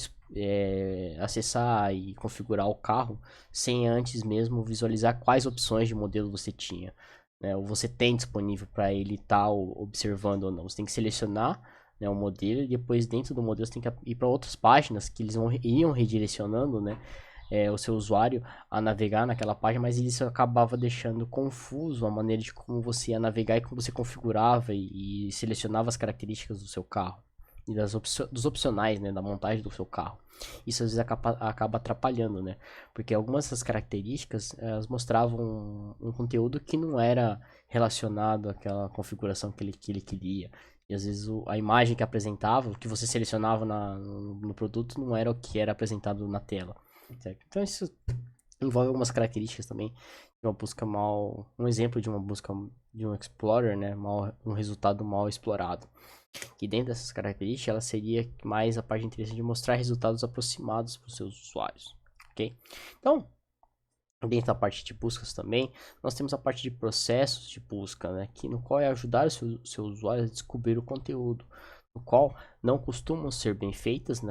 Speaker 1: acessar e configurar o carro sem antes mesmo visualizar quais opções de modelo você tinha, né, ou você tem disponível para ele estar observando ou não. Você tem que selecionar, né, o modelo e depois dentro do modelo você tem que ir para outras páginas que iam redirecionando, né, o seu usuário a navegar naquela página, mas isso acabava deixando confuso a maneira de como você ia navegar e como você configurava e selecionava as características do seu carro e dos opcionais, né, da montagem do seu carro. Isso às vezes acaba atrapalhando, né? Porque algumas dessas características elas mostravam um conteúdo que não era relacionado àquela configuração que ele queria. E às vezes a imagem que apresentava, o que você selecionava no produto, não era o que era apresentado na tela. Certo? Então isso envolve algumas características também de uma busca mal. Um exemplo de uma busca de um Explorer, né? Um resultado mal explorado. Que dentro dessas características, ela seria mais a parte interessante de mostrar resultados aproximados para os seus usuários, ok? Então, dentro da parte de buscas também, nós temos a parte de processos de busca, né? No qual é ajudar o seu usuário a descobrir o conteúdo, no qual não costumam ser bem feitas,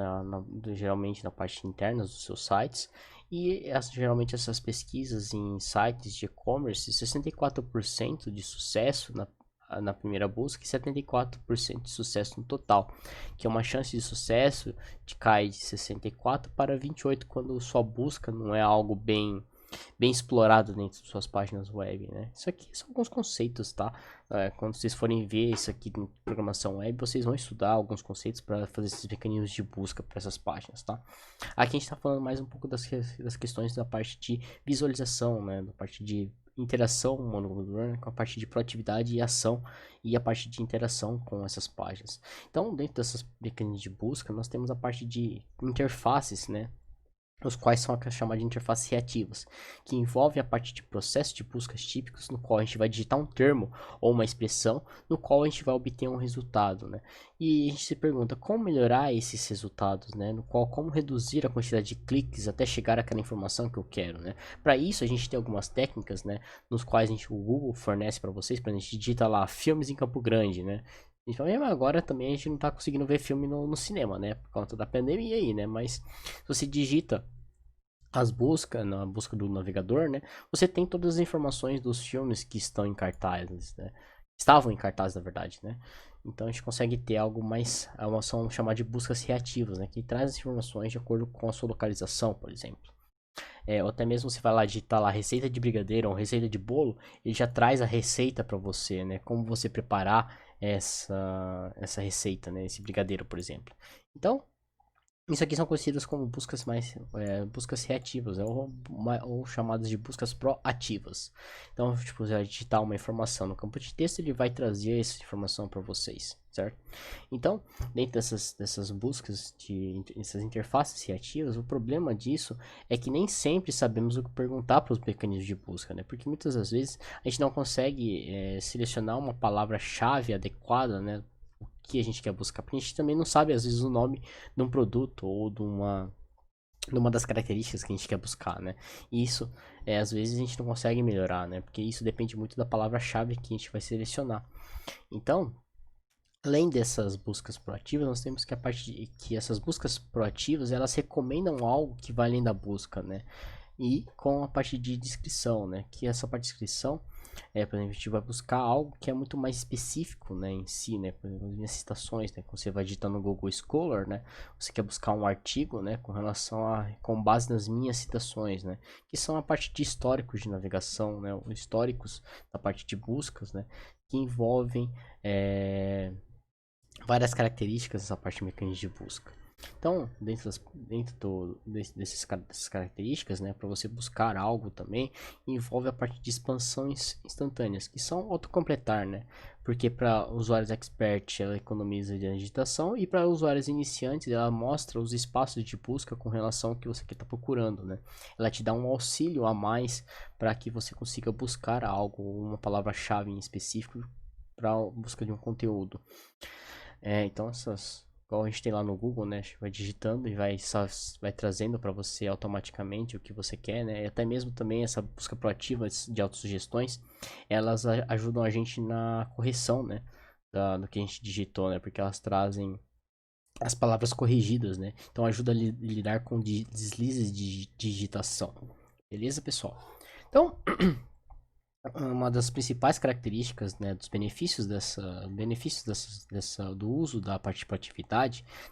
Speaker 1: geralmente na parte interna dos seus sites, e geralmente essas pesquisas em sites de e-commerce, 64% de sucesso na primeira busca e 74% de sucesso no total, que é uma chance de sucesso de cair de 64 para 28 quando sua busca não é algo bem explorado dentro de suas páginas web, né? Isso aqui são alguns conceitos, tá? Quando vocês forem ver isso aqui em programação web, vocês vão estudar alguns conceitos para fazer esses mecanismos de busca para essas páginas, tá? Aqui a gente está falando mais um pouco das questões da parte de visualização, né? Da parte de interação com a parte de proatividade e ação e a parte de interação com essas páginas. Então, dentro dessas mecanismos de busca, nós temos a parte de interfaces, né? Os quais são as chamadas de interfaces reativas, que envolvem a parte de processo de buscas típicos, no qual a gente vai digitar um termo ou uma expressão, no qual a gente vai obter um resultado, né? E a gente se pergunta como melhorar esses resultados, né? No qual como reduzir a quantidade de cliques até chegar àquela informação que eu quero, né? Para isso a gente tem algumas técnicas, né? Nos quais o Google fornece para vocês, para a gente digita lá filmes em Campo Grande, né? Então, agora também a gente não tá conseguindo ver filme no cinema, né? Por conta da pandemia aí, né? Mas se você digita as buscas, na busca do navegador, né? Você tem todas as informações dos filmes que estão em cartazes, né? Estavam em cartaz, na verdade, né? Então a gente consegue ter algo mais, uma ação chamada de buscas reativas, né? Que traz as informações de acordo com a sua localização, por exemplo. Ou até mesmo você vai lá digitar lá receita de brigadeiro ou receita de bolo, ele já traz a receita para você, né? Como você preparar essa receita, né? Esse brigadeiro, por exemplo. Então, isso aqui são conhecidas como buscas buscas reativas, né? Ou chamadas de buscas proativas. Então, tipo, você vai digitar uma informação no campo de texto, ele vai trazer essa informação para vocês, certo? Então, dentro dessas buscas essas interfaces reativas, o problema disso é que nem sempre sabemos o que perguntar para os mecanismos de busca, né? Porque muitas das vezes a gente não consegue selecionar uma palavra-chave adequada, né? Que a gente quer buscar, porque a gente também não sabe às vezes o nome de um produto ou de uma das características que a gente quer buscar, né? E isso, às vezes a gente não consegue melhorar, né? Porque isso depende muito da palavra-chave que a gente vai selecionar. Então, além dessas buscas proativas, nós temos que a parte de que essas buscas proativas, elas recomendam algo que vai além da busca, né? E com a parte de descrição, né? Que essa parte de descrição por exemplo, a gente vai buscar algo que é muito mais específico, né, em si, né, por exemplo, as minhas citações, né, quando você vai digitar no Google Scholar, né, você quer buscar um artigo, né, com base nas minhas citações, né, que são a parte de históricos de navegação, né, os históricos da parte de buscas, né, que envolvem várias características dessa parte de mecanismo de busca. Então, dessas características, né, para você buscar algo também, envolve a parte de expansões instantâneas, que são autocompletar, né? Porque para usuários expert ela economiza de digitação e para usuários iniciantes ela mostra os espaços de busca com relação ao que você está procurando, né? Ela te dá um auxílio a mais para que você consiga buscar algo, uma palavra-chave em específico para busca de um conteúdo. Então igual a gente tem lá no Google, né? A gente vai digitando e vai trazendo para você automaticamente o que você quer, né? E até mesmo também essa busca proativa de autossugestões, elas ajudam a gente na correção, né? Do que a gente digitou, né? Porque elas trazem as palavras corrigidas, né? Então ajuda a lidar com deslizes de digitação. Beleza, pessoal? Então, uma das principais características, né, dos do uso da participativa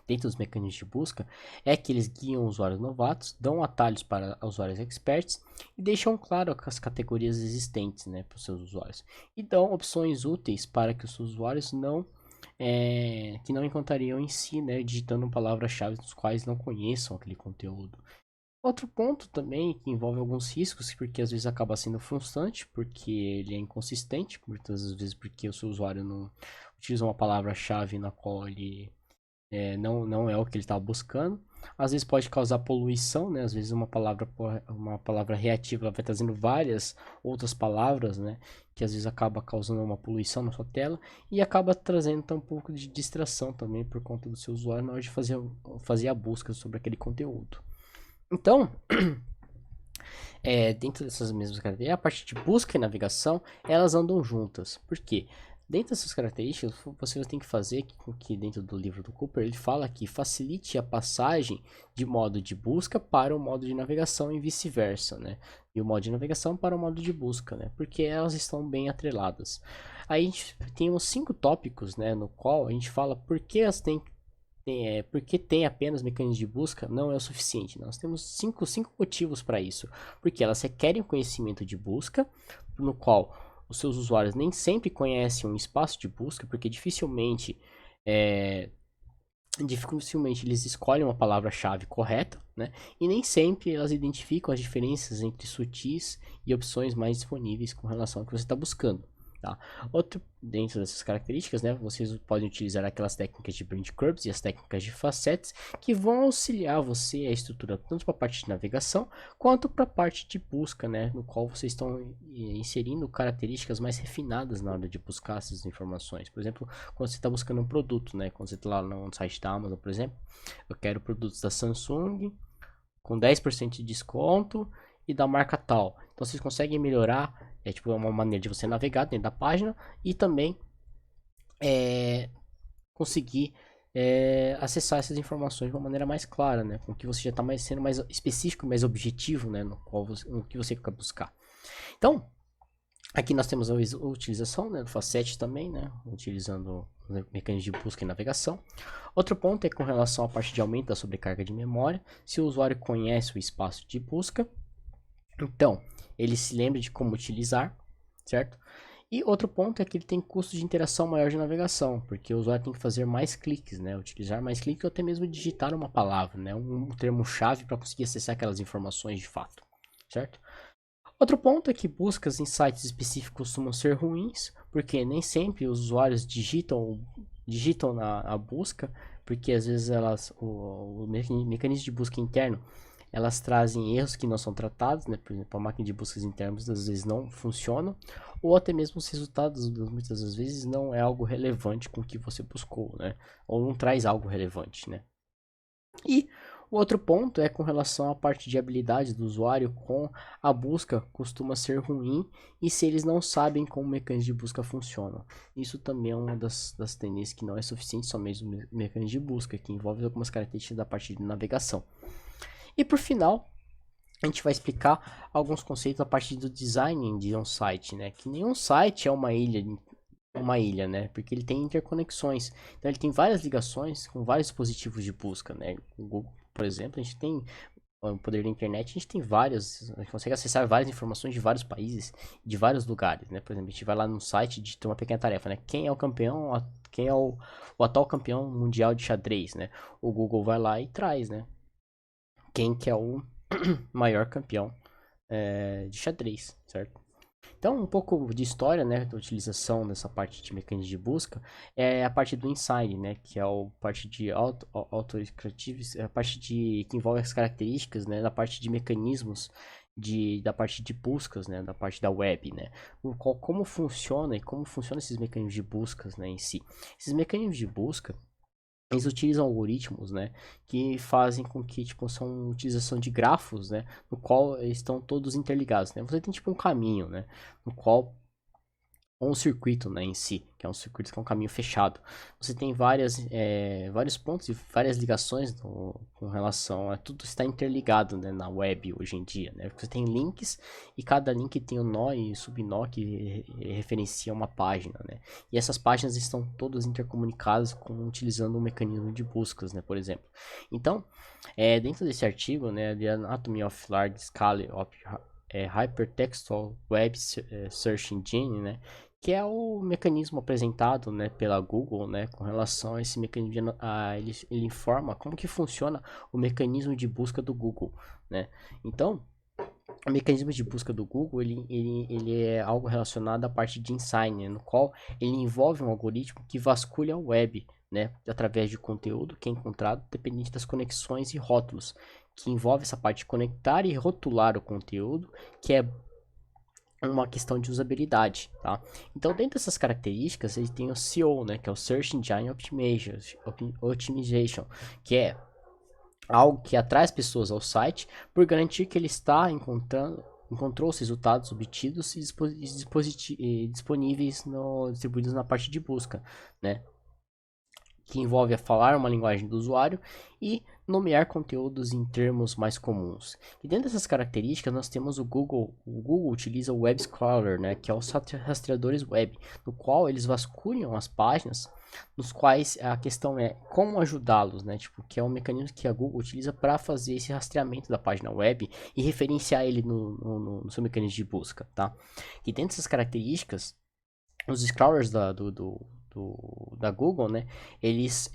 Speaker 1: dentro dos mecanismos de busca é que eles guiam usuários novatos, dão atalhos para usuários experts e deixam claro as categorias existentes, né, para os seus usuários e dão opções úteis para que os usuários que não encontrariam em si, né, digitando palavras-chave dos quais não conheçam aquele conteúdo. Outro ponto também que envolve alguns riscos, porque às vezes acaba sendo frustrante, porque ele é inconsistente, muitas vezes porque o seu usuário não utiliza uma palavra-chave na qual ele não é o que ele está buscando. Às vezes pode causar poluição, né? Às vezes uma palavra reativa ela vai trazendo várias outras palavras, né? Que às vezes acaba causando uma poluição na sua tela e acaba trazendo um pouco de distração também por conta do seu usuário na hora de fazer a busca sobre aquele conteúdo. Então, dentro dessas mesmas características, a parte de busca e navegação, elas andam juntas. Por quê? Dentro dessas características, você tem que fazer com que dentro do livro do Cooper, ele fala que facilite a passagem de modo de busca para o modo de navegação e vice-versa, né? E o modo de navegação para o modo de busca, né? Porque elas estão bem atreladas. Aí a gente tem uns 5 tópicos, né? No qual a gente fala por que elas têm porque tem apenas mecanismos de busca não é o suficiente. Nós temos cinco motivos para isso. Porque elas requerem conhecimento de busca, no qual os seus usuários nem sempre conhecem um espaço de busca, porque dificilmente eles escolhem uma palavra-chave correta, né? E nem sempre elas identificam as diferenças entre sutis e opções mais disponíveis com relação ao que você está buscando. Tá? Outro, dentro dessas características, né, vocês podem utilizar aquelas técnicas de breadcrumbs e as técnicas de facets que vão auxiliar você a estrutura tanto para a parte de navegação quanto para a parte de busca, né, no qual vocês estão inserindo características mais refinadas na hora de buscar essas informações. Por exemplo, quando você está buscando um produto, né, quando você está lá no site da Amazon, por exemplo, eu quero produtos da Samsung com 10% de desconto e da marca tal. Então vocês conseguem melhorar, uma maneira de você navegar dentro da página e também conseguir acessar essas informações de uma maneira mais clara, né? Com que você já está sendo mais específico, mais objetivo, né? No que você quer buscar. Então, aqui nós temos a utilização, né, do Facet também, né? Utilizando mecanismos de busca e navegação. Outro ponto é com relação à parte de aumento da sobrecarga de memória. Se o usuário conhece o espaço de busca, então ele se lembra de como utilizar, certo? E outro ponto é que ele tem custo de interação maior de navegação, porque o usuário tem que fazer mais cliques, né? Utilizar mais cliques ou até mesmo digitar uma palavra, né? Um termo-chave para conseguir acessar aquelas informações de fato, certo? Outro ponto é que buscas em sites específicos costumam ser ruins, porque nem sempre os usuários digitam na busca, porque às vezes o mecanismo de busca interno elas trazem erros que não são tratados, né? Por exemplo, a máquina de buscas internas às vezes não funciona, ou até mesmo os resultados muitas das vezes não é algo relevante com o que você buscou, né? Ou não traz algo relevante, né? E o outro ponto é com relação à parte de habilidade do usuário com a busca costuma ser ruim e se eles não sabem como o mecanismo de busca funciona. Isso também é uma das tendências que não é suficiente somente o mecanismo de busca, que envolve algumas características da parte de navegação. E por final, a gente vai explicar alguns conceitos da parte do design de um site, né? Que nenhum site é uma ilha, né? Porque ele tem interconexões. Então ele tem várias ligações com vários dispositivos de busca, né? O Google, por exemplo, a gente tem o poder da internet, a gente tem várias, a gente consegue acessar várias informações de vários países, de vários lugares, né? Por exemplo, a gente vai lá no site e digita uma pequena tarefa, né? Quem é o campeão, quem é o atual campeão mundial de xadrez, né? O Google vai lá e traz, né? Quem que é o maior campeão de xadrez, certo? Então, um pouco de história, né, da utilização dessa parte de mecanismos de busca é a parte do insight, né, que é a parte de auto-creatives, a parte que envolve as características, né, da parte de mecanismos da parte de buscas, né, da parte da web, né, como funciona e como funcionam esses mecanismos de buscas, né, em si. Esses mecanismos de busca eles utilizam algoritmos, né, que fazem com que, tipo, são utilização de grafos, né, no qual eles estão todos interligados, né. Você tem, tipo, um caminho, né, no qual ou um circuito, né, em si, que é um circuito que é um caminho fechado. Você tem vários pontos e várias ligações com relação a tudo está interligado, né, na web hoje em dia, né? Você tem links e cada link tem um nó e subnó que referencia uma página, né? E essas páginas estão todas intercomunicadas utilizando um mecanismo de buscas, né, por exemplo. Então, dentro desse artigo, né, The Anatomy of Large Scale of Hypertextual Web Search Engine, né, que é o mecanismo apresentado, né, pela Google, né, com relação a esse mecanismo, ele informa como que funciona o mecanismo de busca do Google, né. Então, o mecanismo de busca do Google, ele é algo relacionado à parte de insight, né, no qual ele envolve um algoritmo que vasculha a web, né, através de conteúdo que é encontrado dependente das conexões e rótulos, que envolve essa parte de conectar e rotular o conteúdo, que é uma questão de usabilidade, tá? Então, dentro dessas características, ele tem o SEO, né, que é o Search Engine Optimization, que é algo que atrai as pessoas ao site por garantir que ele encontrou os resultados obtidos e disponíveis distribuídos na parte de busca, né? Que envolve a falar uma linguagem do usuário e nomear conteúdos em termos mais comuns. E dentro dessas características nós temos o Google. O Google utiliza o Web Crawler, né, que é os rastreadores web, no qual eles vasculham as páginas, nos quais a questão é como ajudá-los, né, tipo, que é um mecanismo que a Google utiliza para fazer esse rastreamento da página web e referenciar ele no seu mecanismo de busca, tá? E dentro dessas características, os crawlers da Google, né? Eles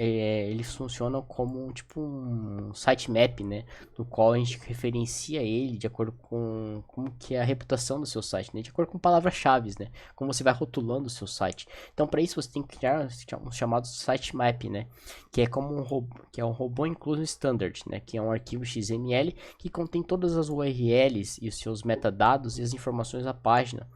Speaker 1: funcionam como tipo um sitemap, né? No qual a gente referencia ele de acordo com como que é a reputação do seu site, né? De acordo com palavras-chave, né? Como você vai rotulando o seu site. Então, para isso você tem que criar um chamado sitemap, né? Que é como um robô incluso standard, né? Que é um arquivo XML que contém todas as URLs e os seus metadados e as informações da página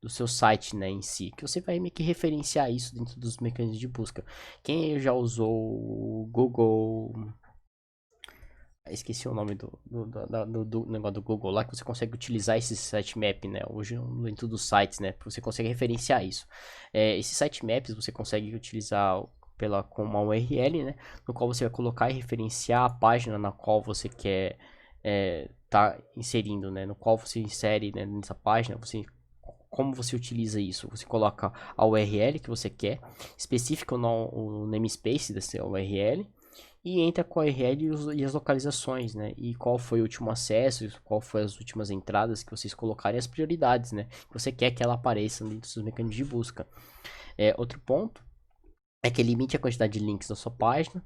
Speaker 1: do seu site, né, em si, que você vai meio que referenciar isso dentro dos mecanismos de busca. Quem já usou o Google, esqueci o nome do negócio do Google lá, que você consegue utilizar esse sitemap, né, hoje dentro dos sites, né, você consegue referenciar isso. Esses sitemaps você consegue utilizar com uma URL, né, no qual você vai colocar e referenciar a página na qual você quer tá inserindo, né, no qual você insere, né, nessa página, como você utiliza isso? Você coloca a URL que você quer, especifica o namespace dessa URL, e entra com a URL e as localizações, né? E qual foi o último acesso, qual foi as últimas entradas que vocês colocarem, as prioridades, né? Que você quer que ela apareça dentro dos seus mecanismos de busca. Outro ponto é que limite a quantidade de links da sua página,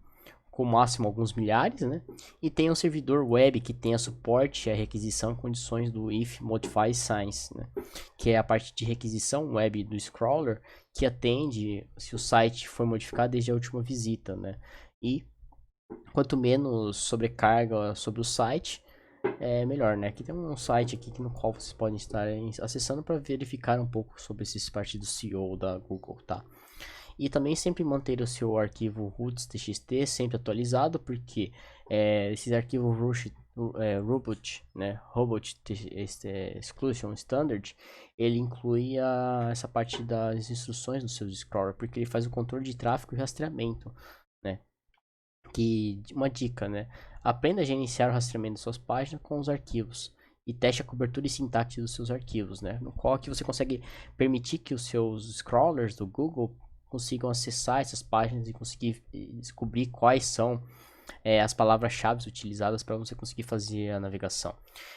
Speaker 1: com o máximo alguns milhares, né? E tem um servidor web que tenha suporte à requisição e condições do if modify signs, né? Que é a parte de requisição web do scroller que atende se o site foi modificado desde a última visita, né? E quanto menos sobrecarga sobre o site, melhor, né? Aqui tem um site aqui no qual vocês podem estar acessando para verificar um pouco sobre esses parte do SEO da Google, tá? E também sempre manter o seu arquivo roots.txt sempre atualizado, porque esses arquivos robot, né, robot exclusion standard, ele inclui essa parte das instruções do seu scroller, porque ele faz o controle de tráfego e rastreamento, né? Que uma dica, né? Aprenda a gerenciar o rastreamento de suas páginas com os arquivos e teste a cobertura e sintaxe dos seus arquivos, né? No qual que você consegue permitir que os seus scrollers do Google consigam acessar essas páginas e conseguir descobrir quais são as palavras-chave utilizadas para você conseguir fazer a navegação.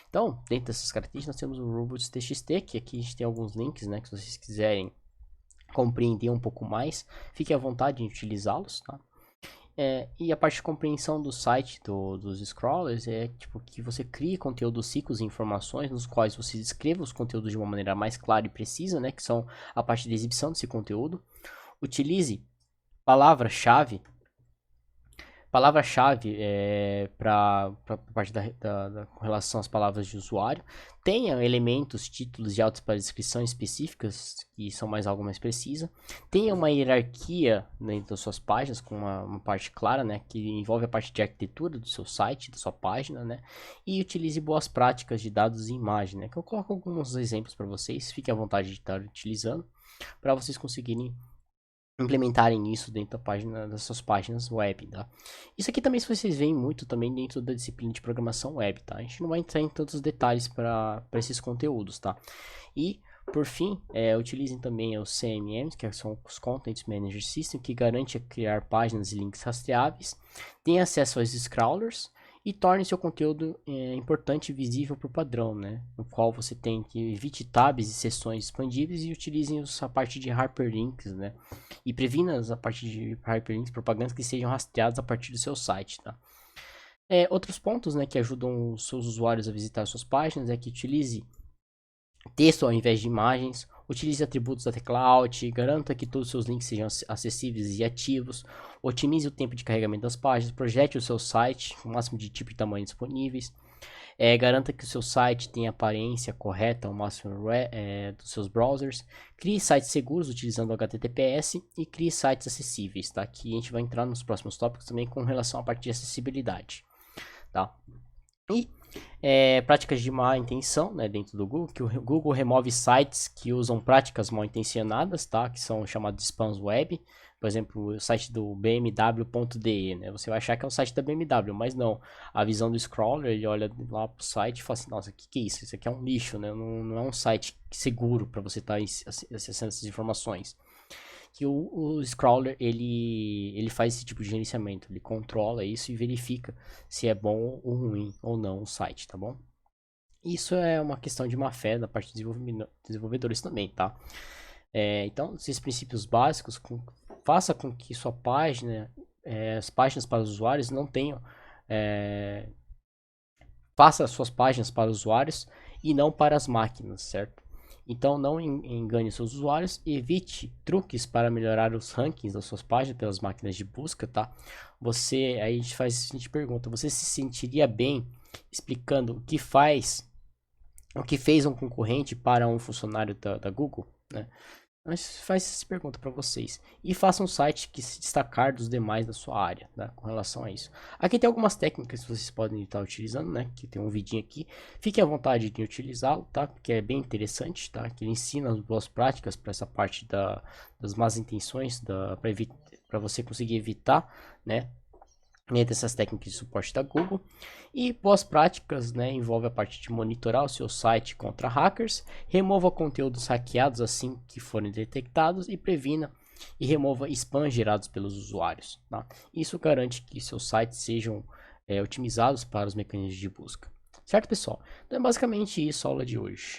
Speaker 1: Então, dentro dessas características, nós temos o robots.txt, que aqui a gente tem alguns links, né? Que se vocês quiserem compreender um pouco mais, fique à vontade em utilizá-los, tá? E a parte de compreensão do site dos scrollers é tipo que você crie conteúdos ciclos e informações nos quais você descreva os conteúdos de uma maneira mais clara e precisa, né? Que são a parte de exibição desse conteúdo. Utilize palavra-chave. Palavra-chave para a parte com relação às palavras de usuário. Tenha elementos, títulos e autos para descrição específicas, que são algo mais precisa. Tenha uma hierarquia dentro das suas páginas, com uma parte clara, né, que envolve a parte de arquitetura do seu site, da sua página, né. E utilize boas práticas de dados e imagem, né, que eu coloco alguns exemplos para vocês. Fique à vontade de estar utilizando, para vocês conseguirem implementarem isso dentro da página, das suas páginas web, tá? Isso aqui também, se vocês veem muito também dentro da disciplina de programação web, tá? A gente não vai entrar em todos os detalhes para esses conteúdos, tá? E, por fim, utilizem também os CMMs, que são os Content Manager System, que garante criar páginas e links rastreáveis, tem acesso aos crawlers, e torne seu conteúdo importante e visível por padrão, né? No qual você tem que evite tabs e seções expandíveis e utilizem a parte de hyperlinks, né? E previna a parte de hyperlinks, propagandas que sejam rastreadas a partir do seu site, tá? Outros pontos, né, que ajudam os seus usuários a visitar suas páginas é que utilize texto ao invés de imagens, utilize atributos da tecla Alt, garanta que todos os seus links sejam acessíveis e ativos, otimize o tempo de carregamento das páginas, projete o seu site com o máximo de tipo e tamanho disponíveis, garanta que o seu site tenha aparência correta ao máximo dos seus browsers, crie sites seguros utilizando o HTTPS e crie sites acessíveis, tá? Que a gente vai entrar nos próximos tópicos também com relação à parte de acessibilidade, tá? E práticas de má intenção, né, dentro do Google, que o Google remove sites que usam práticas mal intencionadas, tá, que são chamados de spams web. Por exemplo, o site do bmw.de, né, você vai achar que é o site da BMW, mas não. A visão do scroller, ele olha lá pro site e fala assim, nossa, o que é isso? Isso aqui é um lixo, né, não é um site seguro para você estar acessando essas informações. Que o scroller ele faz esse tipo de gerenciamento, ele controla isso e verifica se é bom ou ruim ou não o site, tá bom? Isso é uma questão de má fé da parte de desenvolvedores também, tá? Então, esses princípios básicos faça com que sua página, as páginas para os usuários não tenham, faça as suas páginas para os usuários e não para as máquinas, certo? Então não engane seus usuários, evite truques para melhorar os rankings das suas páginas pelas máquinas de busca, tá? Aí a gente pergunta, você se sentiria bem explicando o que fez um concorrente para um funcionário da Google, né? Mas faz essa pergunta para vocês. E faça um site que se destacar dos demais da sua área, né, com relação a isso. Aqui tem algumas técnicas que vocês podem estar utilizando, né? Que tem um vidinho aqui. Fique à vontade de utilizá-lo, tá? Porque é bem interessante, tá? Que ele ensina as boas práticas para essa parte das más intenções, para para você conseguir evitar, né, entre essas técnicas de suporte da Google. E boas práticas, né, envolve a parte de monitorar o seu site contra hackers, remova conteúdos hackeados assim que forem detectados e previna e remova spam gerados pelos usuários. Tá? Isso garante que seus sites sejam otimizados para os mecanismos de busca. Certo, pessoal? Então é basicamente isso a aula de hoje.